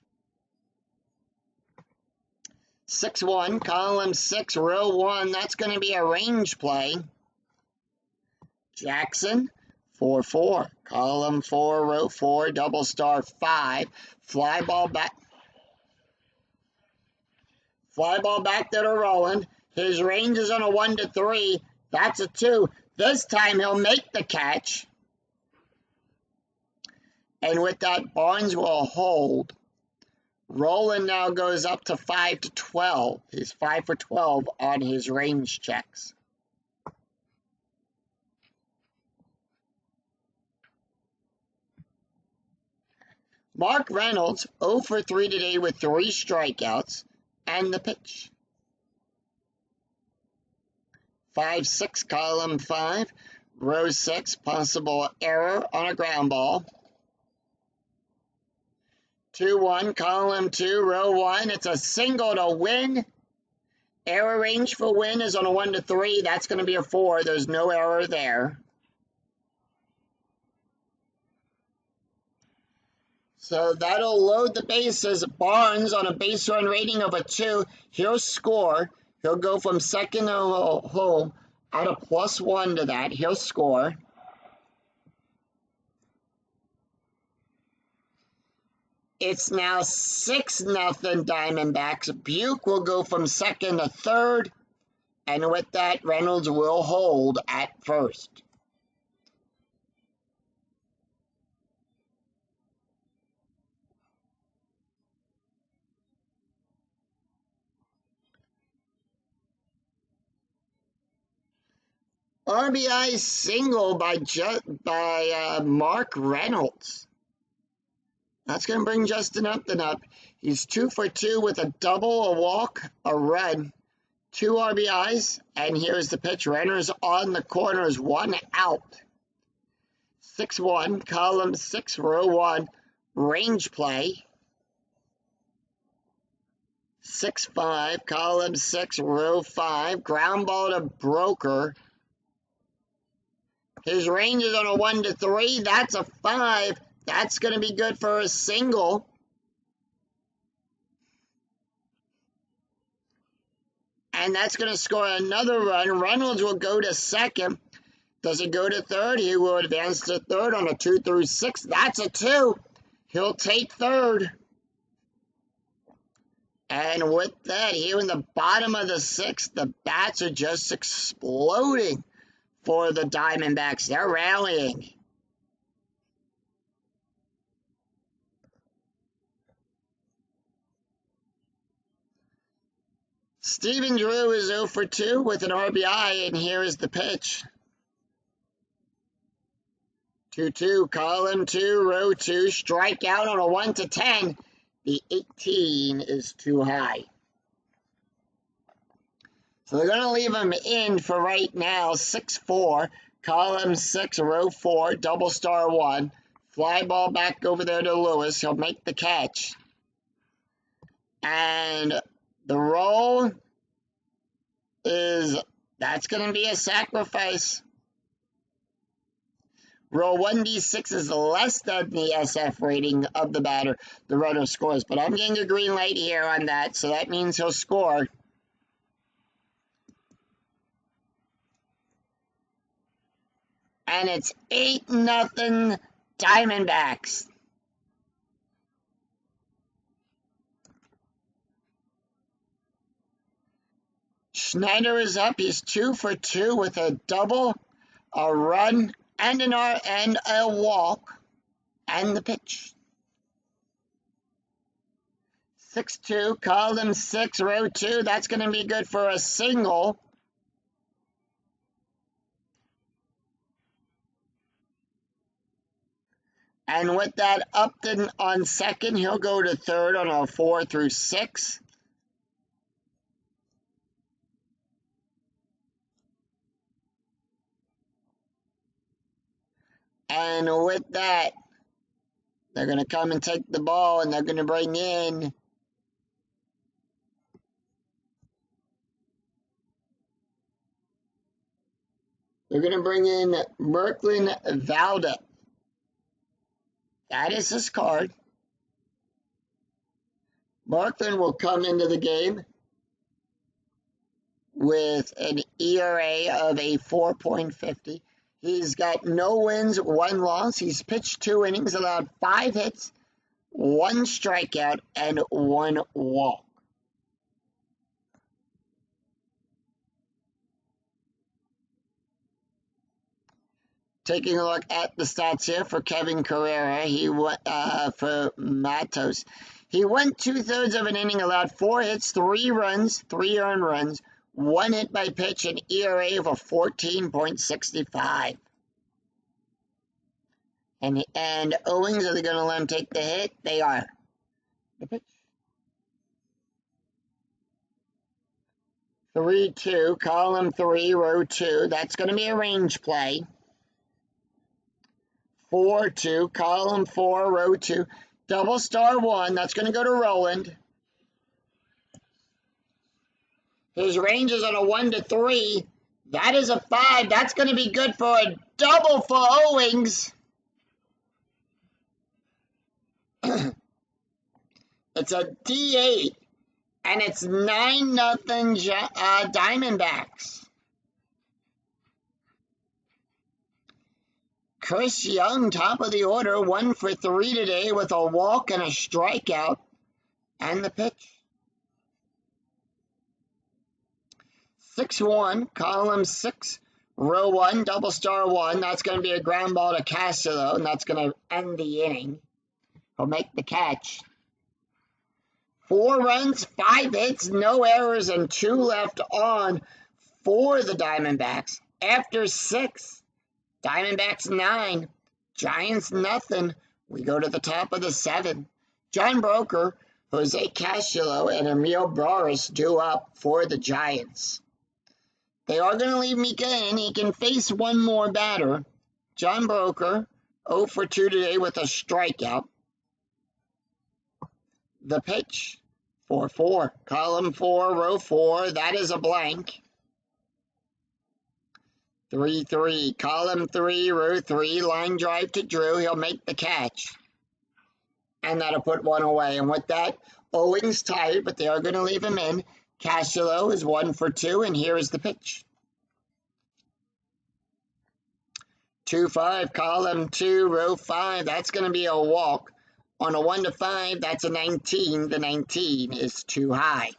6-1, column 6, row 1. That's going to be a range play. Jackson, 4-4. Column 4, row 4, double star 5. Fly ball back. Fly ball back to the Roland. His range is on a 1-3. That's a 2. This time he'll make the catch. And with that, Barnes will hold. Roland now goes up to 5-12. He's 5 for 12 on his range checks. Mark Reynolds, 0 for 3 today with 3 strikeouts. And the pitch. 5-6, column 5. Row 6, possible error on a ground ball. 2-1, column 2, row 1. It's a single to win. Error range for win is on a 1-3. That's going to be a 4. There's no error there. So that'll load the bases. Barnes on a base run rating of a 2. He'll score. He'll go from second to home. Add a +1 to that. He'll score. It's now 6-0 Diamondbacks. Buick will go from second to third. And with that, Reynolds will hold at first. RBI single by Mark Reynolds. That's going to bring Justin Upton up. He's 2 for 2 with a double, a walk, a run, 2 RBIs. And here's the pitch. Runners on the corners, 1 out. 6-1, column 6, row 1, range play. 6-5, column 6, row 5, ground ball to Broker. His range is on a 1-3. That's a 5. That's going to be good for a single. And that's going to score another run. Reynolds will go to second. Does he go to third? He will advance to third on a 2-6. That's a 2. He'll take third. And with that, here in the bottom of the 6th, the bats are just exploding for the Diamondbacks. They're rallying. Steven Drew is 0 for 2 with an RBI, and here is the pitch. 2-2, column 2, row 2, strikeout on a 1-10. The 18 is too high. So they're going to leave him in for right now. 6-4, column 6, row 4, double star 1. Fly ball back over there to Lewis. He'll make the catch. And the roll that's going to be a sacrifice. Roll 1d6 is less than the SF rating of the batter. The runner scores. But I'm getting a green light here on that, so that means he'll score. And it's 8-0 Diamondbacks. Schneider is up. He's 2 for 2 with a double, a run, and a walk, and the pitch. 6-2, column 6, row 2. That's going to be good for a single. And with that, Upton on second, he'll go to third on a 4-6. And with that, they're going to come and take the ball, and they're going to bring in Merklin Valda. That is his card. Merklin will come into the game with an ERA of a 4.50. He's got no wins, 1 loss. He's pitched 2 innings, allowed 5 hits, 1 strikeout, and 1 walk. Taking a look at the stats here for Kevin Carrera, he went for Matos. He went 2/3 of an inning, allowed 4 hits, 3 runs, 3 earned runs, 1 hit by pitch, an ERA of a 14.65. And Owings, are they going to let him take the hit? They are. The pitch. 3-2, column 3, row 2. That's going to be a range play. 4-2, column 4, row 2. Double star 1, that's going to go to Roland. His range is on a 1-3. That is a 5. That's going to be good for a double for Owings. It's a D8, and it's 9-0 Diamondbacks. Chris Young, top of the order, 1 for 3 today with a walk and a strikeout. And the pitch. 6-1, column 6, row 1, double star 1. That's going to be a ground ball to Castro, and that's going to end the inning. He'll make the catch. 4 runs, 5 hits, no errors, and 2 left on for the Diamondbacks. After 6, Diamondbacks 9, Giants nothing. We go to the top of the 7. John Broker, Jose Castro, and Emil Boris due up for the Giants. They are going to leave Mika in. He can face one more batter. John Broker, 0 for 2 today with a strikeout. The pitch, 4-4, column 4, row 4. That is a blank. 3-3, column 3, row 3, line drive to Drew. He'll make the catch. And that'll put 1 away. And with that, Owings tired, but they are going to leave him in. Castro is 1 for 2, and here is the pitch. 2-5, column 2, row 5. That's going to be a walk. On a 1-5, that's a 19. The 19 is too high.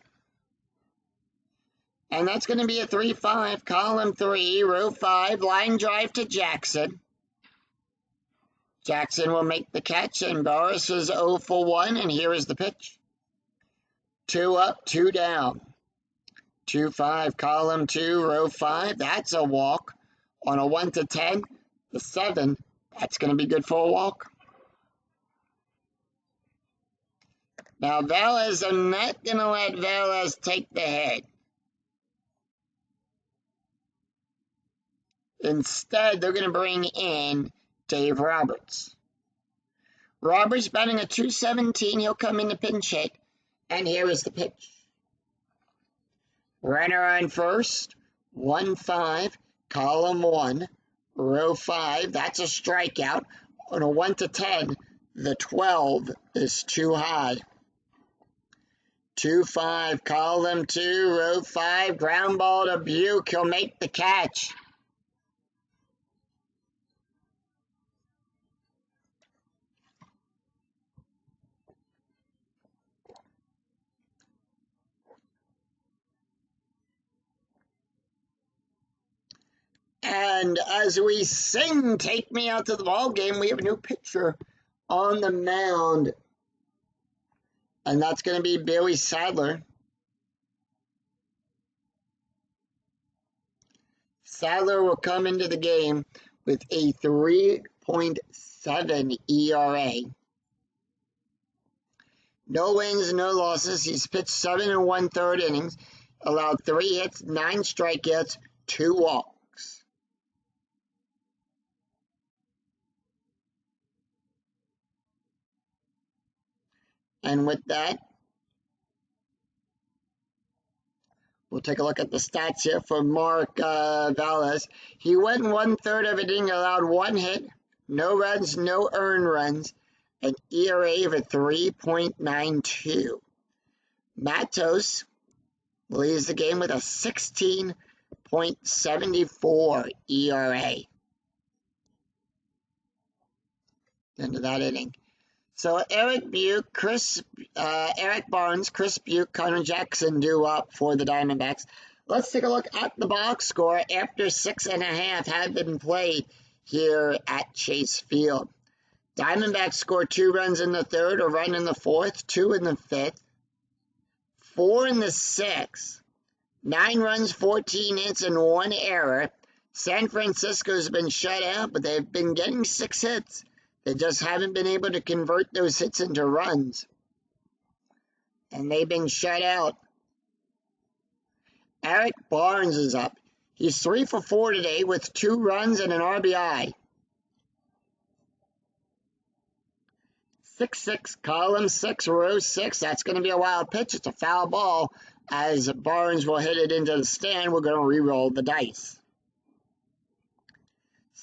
And that's going to be a 3-5, column 3, row 5, line drive to Jackson. Jackson will make the catch, and Boris is 0 for 1, and here is the pitch. 2 up, 2 down. 2-5, column 2, row 5, that's a walk. On a 1-10, the 7, that's going to be good for a walk. Now, Velez, I'm not going to let Velez take the hit. Instead, they're going to bring in Dave Roberts. Roberts batting a .217. He'll come in to pinch hit. And here is the pitch. Runner on first. 1-5. Column 1. Row 5. That's a strikeout. On a 1-10, the 12 is too high. 2-5. Column 2. Row 5. Ground ball to Buick. He'll make the catch. And as we sing Take Me Out to the Ball Game, we have a new pitcher on the mound. And that's going to be Billy Sadler. Sadler will come into the game with a 3.7 ERA. No wins, no losses. He's pitched 7 1/3 innings, allowed 3 hits, 9 strikeouts, 2 walks. And with that, we'll take a look at the stats here for Mark Velez. He went 1/3 of an inning, allowed 1 hit, no runs, no earned runs, an ERA of a 3.92. Matos leads the game with a 16.74 ERA. End of that inning. So Eric Barnes, Chris Buke, Connor Jackson due up for the Diamondbacks. Let's take a look at the box score after 6.5 have been played here at Chase Field. Diamondbacks scored 2 runs in the third, a run in the fourth, 2 in the fifth, 4 in the sixth, 9 runs, 14 hits, and 1 error. San Francisco's been shut out, but they've been getting 6 hits. They just haven't been able to convert those hits into runs. And they've been shut out. Eric Barnes is up. He's 3 for 4 today with 2 runs and an RBI. 6-6, column 6, row 6. That's going to be a wild pitch. It's a foul ball. As Barnes will hit it into the stand, we're going to re-roll the dice.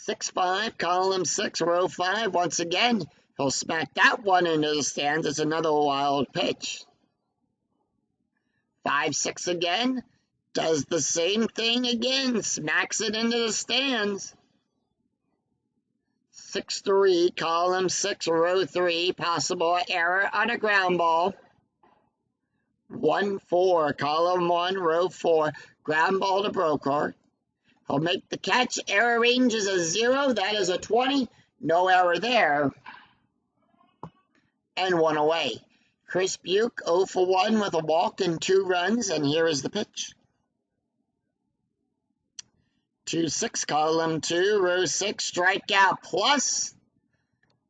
6-5, column 6, row 5. Once again, he'll smack that one into the stands. It's another wild pitch. 5-6 again. Does the same thing again. Smacks it into the stands. 6-3, column 6, row 3. Possible error on a ground ball. 1-4, column 1, row 4. Ground ball to Brokaw. He'll make the catch. Error range is a 0. That is a 20. No error there. And 1 away. Chris Buke 0 for 1 with a walk and 2 runs. And here is the pitch. 2-6, column 2, row 6. Strikeout plus.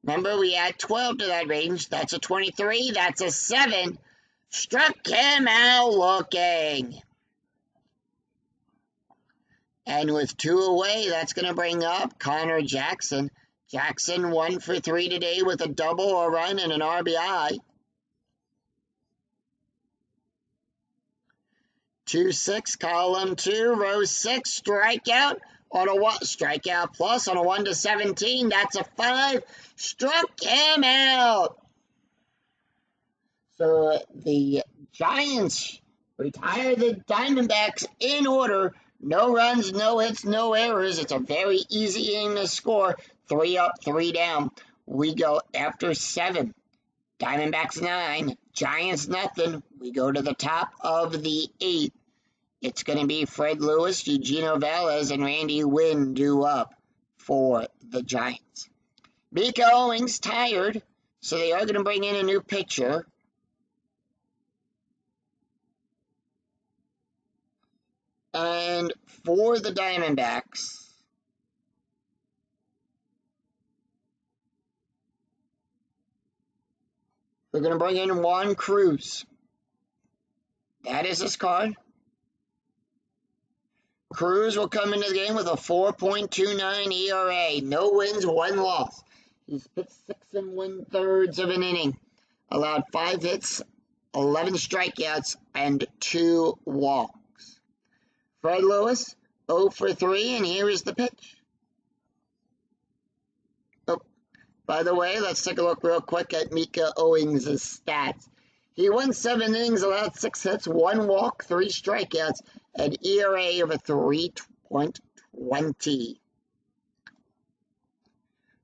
Remember, we add 12 to that range. That's a 23. That's a 7. Struck him out looking. And with 2 away, that's going to bring up Connor Jackson. Jackson 1 for 3 today with a double, a run, and an RBI. 2-6, column 2, row 6, strikeout on a 1, strikeout plus on a 1-17. That's a 5. Struck him out. So the Giants retire the Diamondbacks in order. No runs, no hits, no errors. It's a very easy inning to score. 3 up, 3 down. We go after 7. Diamondbacks 9. Giants nothing. We go to the top of the 8th. It's going to be Fred Lewis, Eugenio Velez, and Randy Wynn due up for the Giants. Mika Owings tired, so they are going to bring in a new pitcher. And for the Diamondbacks, we're going to bring in Juan Cruz. That is his card. Cruz will come into the game with a 4.29 ERA. No wins, 1 loss. He's pitched 6 1/3 of an inning. Allowed 5 hits, 11 strikeouts, and 2 walks. Fred Lewis, 0 for 3, and here is the pitch. Oh, by the way, let's take a look real quick at Mika Owings' stats. He won 7 innings, allowed 6 hits, 1 walk, 3 strikeouts, an ERA of a 3.20.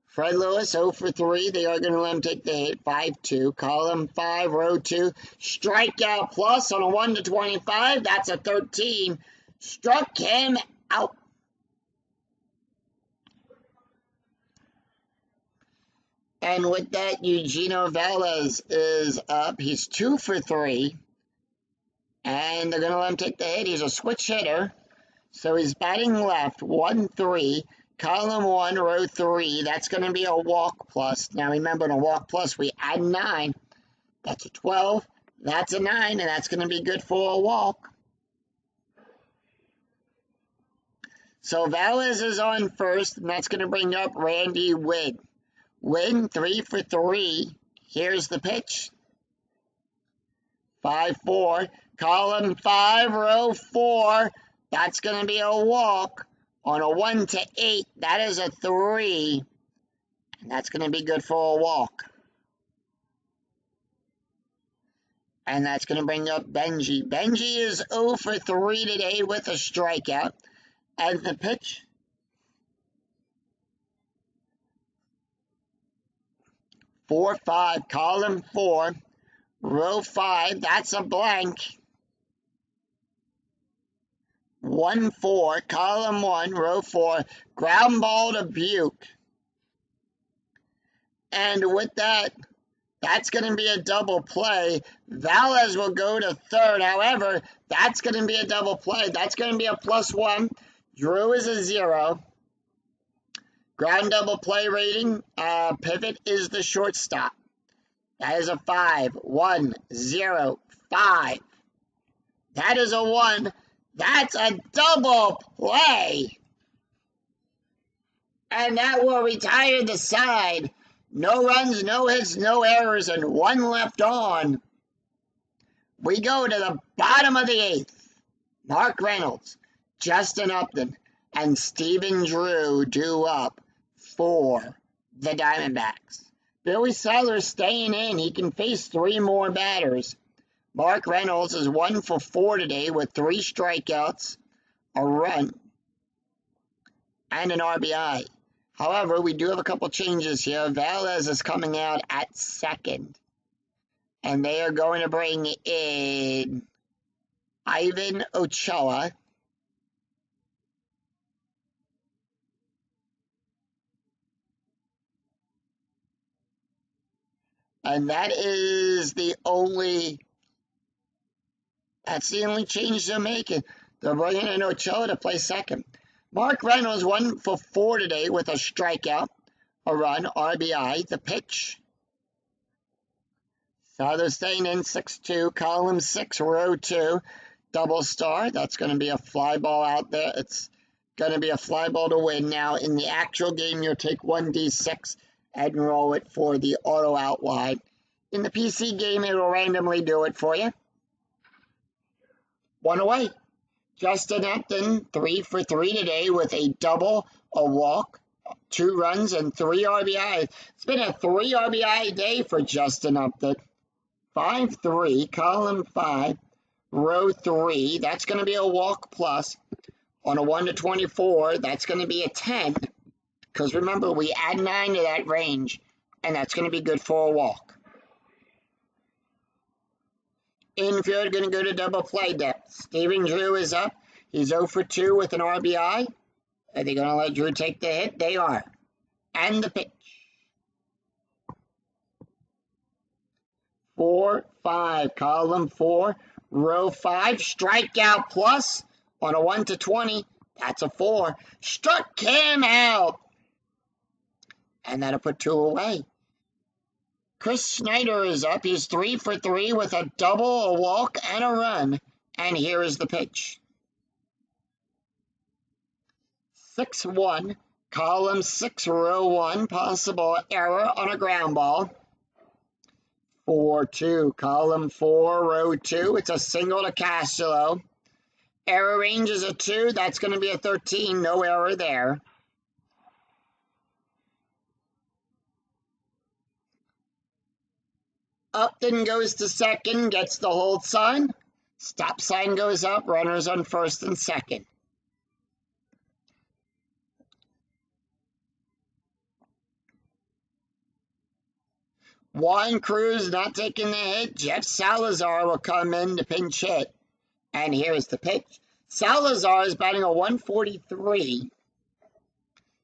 Fred Lewis, 0 for 3. They are going to let him take the hit. 5-2. Column 5, row 2. Strikeout plus on a 1-25. That's a 13. Struck him out. And with that, Eugenio Velez is up. He's 2 for 3. And they're going to let him take the hit. He's a switch hitter. So he's batting left, 1-3. Column 1, row 3. That's going to be a walk plus. Now remember, in a walk plus, we add 9. That's a 12. That's a 9, and that's going to be good for a walk. So Velez is on first, and that's going to bring up Randy Wynn. Wynn, 3 for 3. Here's the pitch. 5-4. Column 5, row 4. That's going to be a walk. On a 1-8, that is a 3. And that's going to be good for a walk. And that's going to bring up Benji. Benji is 0 for 3 today with a strikeout. And the pitch. 4-5, column 4, row 5, that's a blank. 1-4, column 1, row 4, ground ball to Buke. And with that, that's going to be a double play. Valles will go to third. However, that's going to be a double play. That's going to be a +1. Drew is a 0. Ground double play rating, pivot is the shortstop. That is a 5. 1, 0, 5. That is a 1. That's a double play. And that will retire the side. No runs, no hits, no errors, and 1 left on. We go to the bottom of the 8th. Mark Reynolds, Justin Upton, and Stephen Drew due up for the Diamondbacks. Billy Seiler staying in. He can face 3 more batters. Mark Reynolds is 1 for 4 today with 3 strikeouts, a run, and an RBI. However, we do have a couple changes here. Valles is coming out at second. And they are going to bring in Ivan Ochoa. And that's the only change they're making. They're bringing in Ochoa to play second. Mark Reynolds 1 for 4 today with a strikeout, a run, RBI. The pitch. So they're staying in 6-2, column 6, row 2, double star. That's going to be a fly ball out there. It's going to be a fly ball to win. Now, in the actual game, you'll take 1d6 and roll it for the auto out wide. In the PC game, it will randomly do it for you. 1 away. Justin Upton, 3 for 3 today with a double, a walk, 2 runs, and 3 RBIs. It's been a 3 RBI day for Justin Upton. 5-3, column 5, row 3. That's going to be a walk plus. On a 1 to 24, that's going to be a 10. Because remember, we add 9 to that range, and that's going to be good for a walk. Infield going to go to double play depth. Stephen Drew is up. He's 0 for 2 with an RBI. Are they going to let Drew take the hit? They are. And the pitch. 4-5, column 4, row 5, strikeout plus. On a 1 to 20, that's a 4. Struck him out. And that'll put 2 away. Chris Schneider is up. He's 3 for 3 with a double, a walk, and a run. And here is the pitch. 6-1, column 6, row 1, possible error on a ground ball. 4-2, column 4, row 2. It's a single to Castelo. Error range is a 2. That's going to be a 13. No error there. Upton goes to second, gets the hold sign. Stop sign goes up, runners on first and second. Juan Cruz not taking the hit. Jeff Salazar will come in to pinch hit. And here's the pitch. Salazar is batting a 143.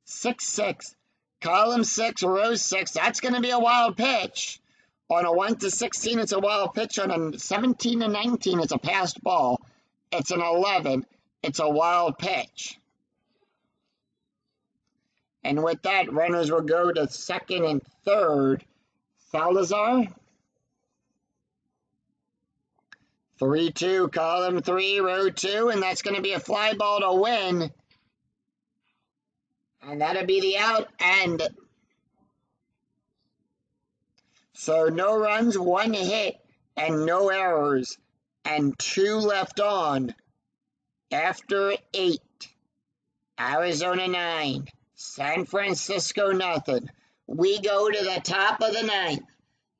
6-6. Column 6, row 6. That's going to be a wild pitch. On a 1 to 16, it's a wild pitch. On a 17 to 19, it's a passed ball. It's an 11. It's a wild pitch. And with that, runners will go to second and third. Salazar. 3-2, column 3, row 2. And that's going to be a fly ball to win. And that'll be the out. And so no runs, 1 hit, and no errors, and 2 left on. After 8, Arizona 9, San Francisco nothing. We go to the top of the 9th.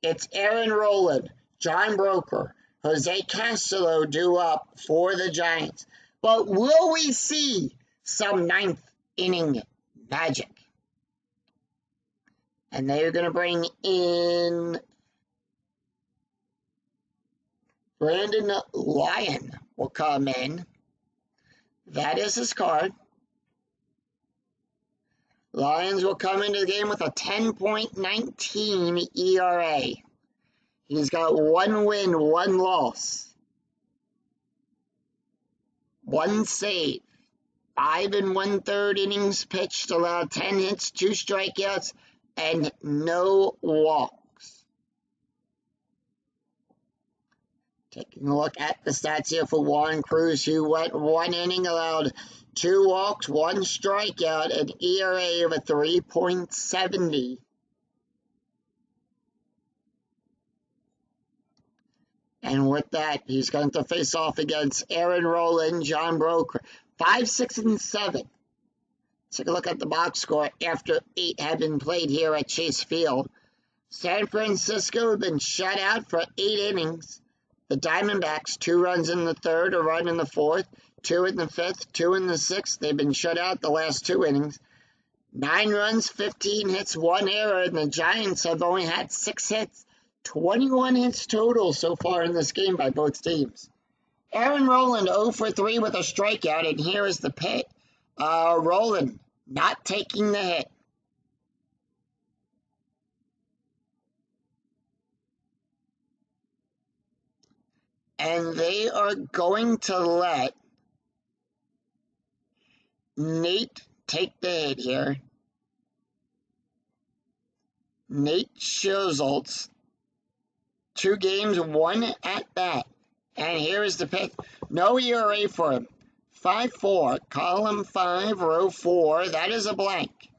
It's Aaron Rowland, John Broker, Jose Castelo due up for the Giants. But will we see some 9th inning magic? And they're going to bring in Brandon Lyon will come in. That is his card. Lions will come into the game with a 10.19 ERA. He's got 1 win, 1 loss, 1 save, 5 1/3 innings pitched, allowed 10 hits, 2 strikeouts, and no walks. Taking a look at the stats here for Juan Cruz, who went 1 inning, allowed 2 walks, 1 strikeout, an ERA of a 3.70. And with that, he's going to face off against Aaron Rowland, John Broker, 5, 6, and 7. Take a look at the box score after 8 have been played here at Chase Field. San Francisco have been shut out for 8 innings. The Diamondbacks, 2 runs in the 3rd, a run in the 4th, 2 in the 5th, 2 in the 6th. They've been shut out the last 2 innings. 9 runs, 15 hits, 1 error, and the Giants have only had 6 hits. 21 hits total so far in this game by both teams. Aaron Rowland 0 for 3 with a strikeout, and here is the pit. Rowland not taking the hit. And they are going to let Nate take the hit here. Nate Schultz, 2 games, 1 at bat. And here is the pick. No ERA for him. 5-4, column 5, row 4. That is a blank.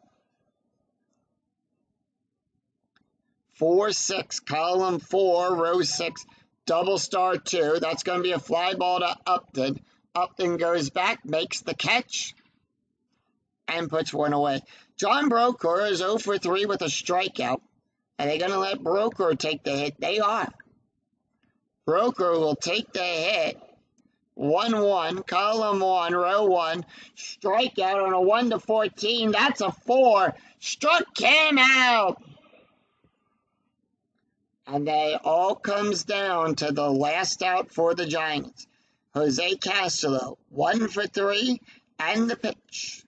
4-6, column 4, row 6. Double star 2. That's going to be a fly ball to Upton. Upton goes back, makes the catch, and puts 1 away. John Broker is 0 for 3 with a strikeout. Are they going to let Broker take the hit? They are. Broker will take the hit. 1-1, column 1, row 1. Strikeout on a 1-14. That's a 4. Struck him out. And they all comes down to the last out for the Giants. Jose Castro, 1 for 3, and the pitch.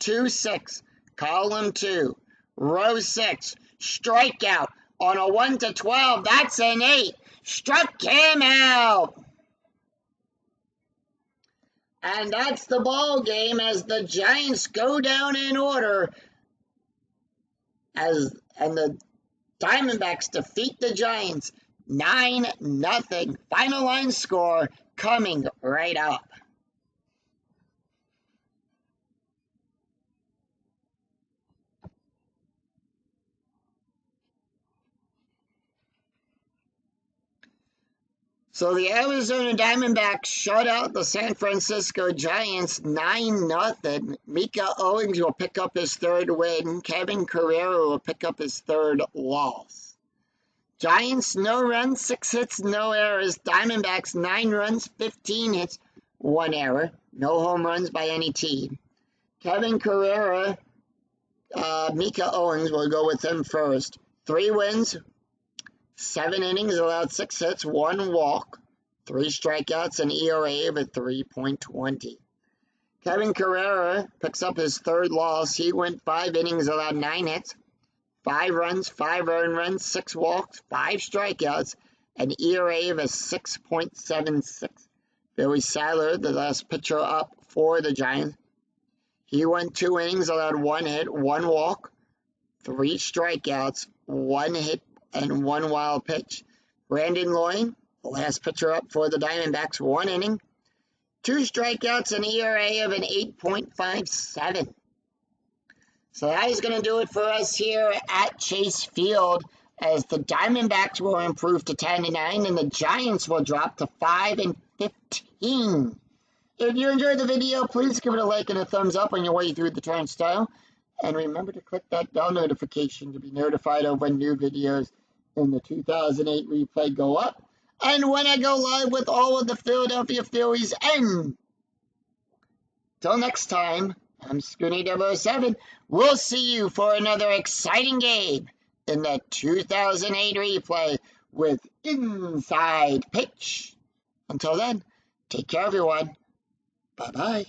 2-6, column 2, row 6. Strikeout on a 1-12. That's an 8. Struck him out. And that's the ball game as the Giants go down in order. And the Diamondbacks defeat the Giants 9-0. Final line score coming right up. So the Arizona Diamondbacks shut out the San Francisco Giants 9-0. Mika Owings will pick up his 3rd win. Kevin Carrera will pick up his 3rd loss. Giants, no runs, 6 hits, no errors. Diamondbacks, 9 runs, 15 hits, 1 error. No home runs by any team. Kevin Carrera, Mika Owings will go with him first. 3 wins, 7 innings, allowed 6 hits, 1 walk, 3 strikeouts, and ERA of a 3.20. Kevin Carrera picks up his 3rd loss. He went 5 innings, allowed 9 hits, 5 runs, 5 earned runs, 6 walks, 5 strikeouts, an ERA of a 6.76. Billy Sadler, the last pitcher up for the Giants. He went 2 innings, allowed 1 hit, 1 walk, 3 strikeouts, 1 hit, and 1 wild pitch. Brandon Lyon, the last pitcher up for the Diamondbacks, 1 inning, 2 strikeouts, an ERA of an 8.57. So that is going to do it for us here at Chase Field, as the Diamondbacks will improve to 10-9 and the Giants will drop to 5-15. If you enjoyed the video, please give it a like and a thumbs up on your way through the turnstile. And remember to click that bell notification to be notified of when new videos in the 2008 replay go up, and when I go live with all of the Philadelphia Phillies. And till next time, I'm Scoony 007. We'll see you for another exciting game in the 2008 replay with Inside Pitch. Until then, take care, everyone. Bye-bye.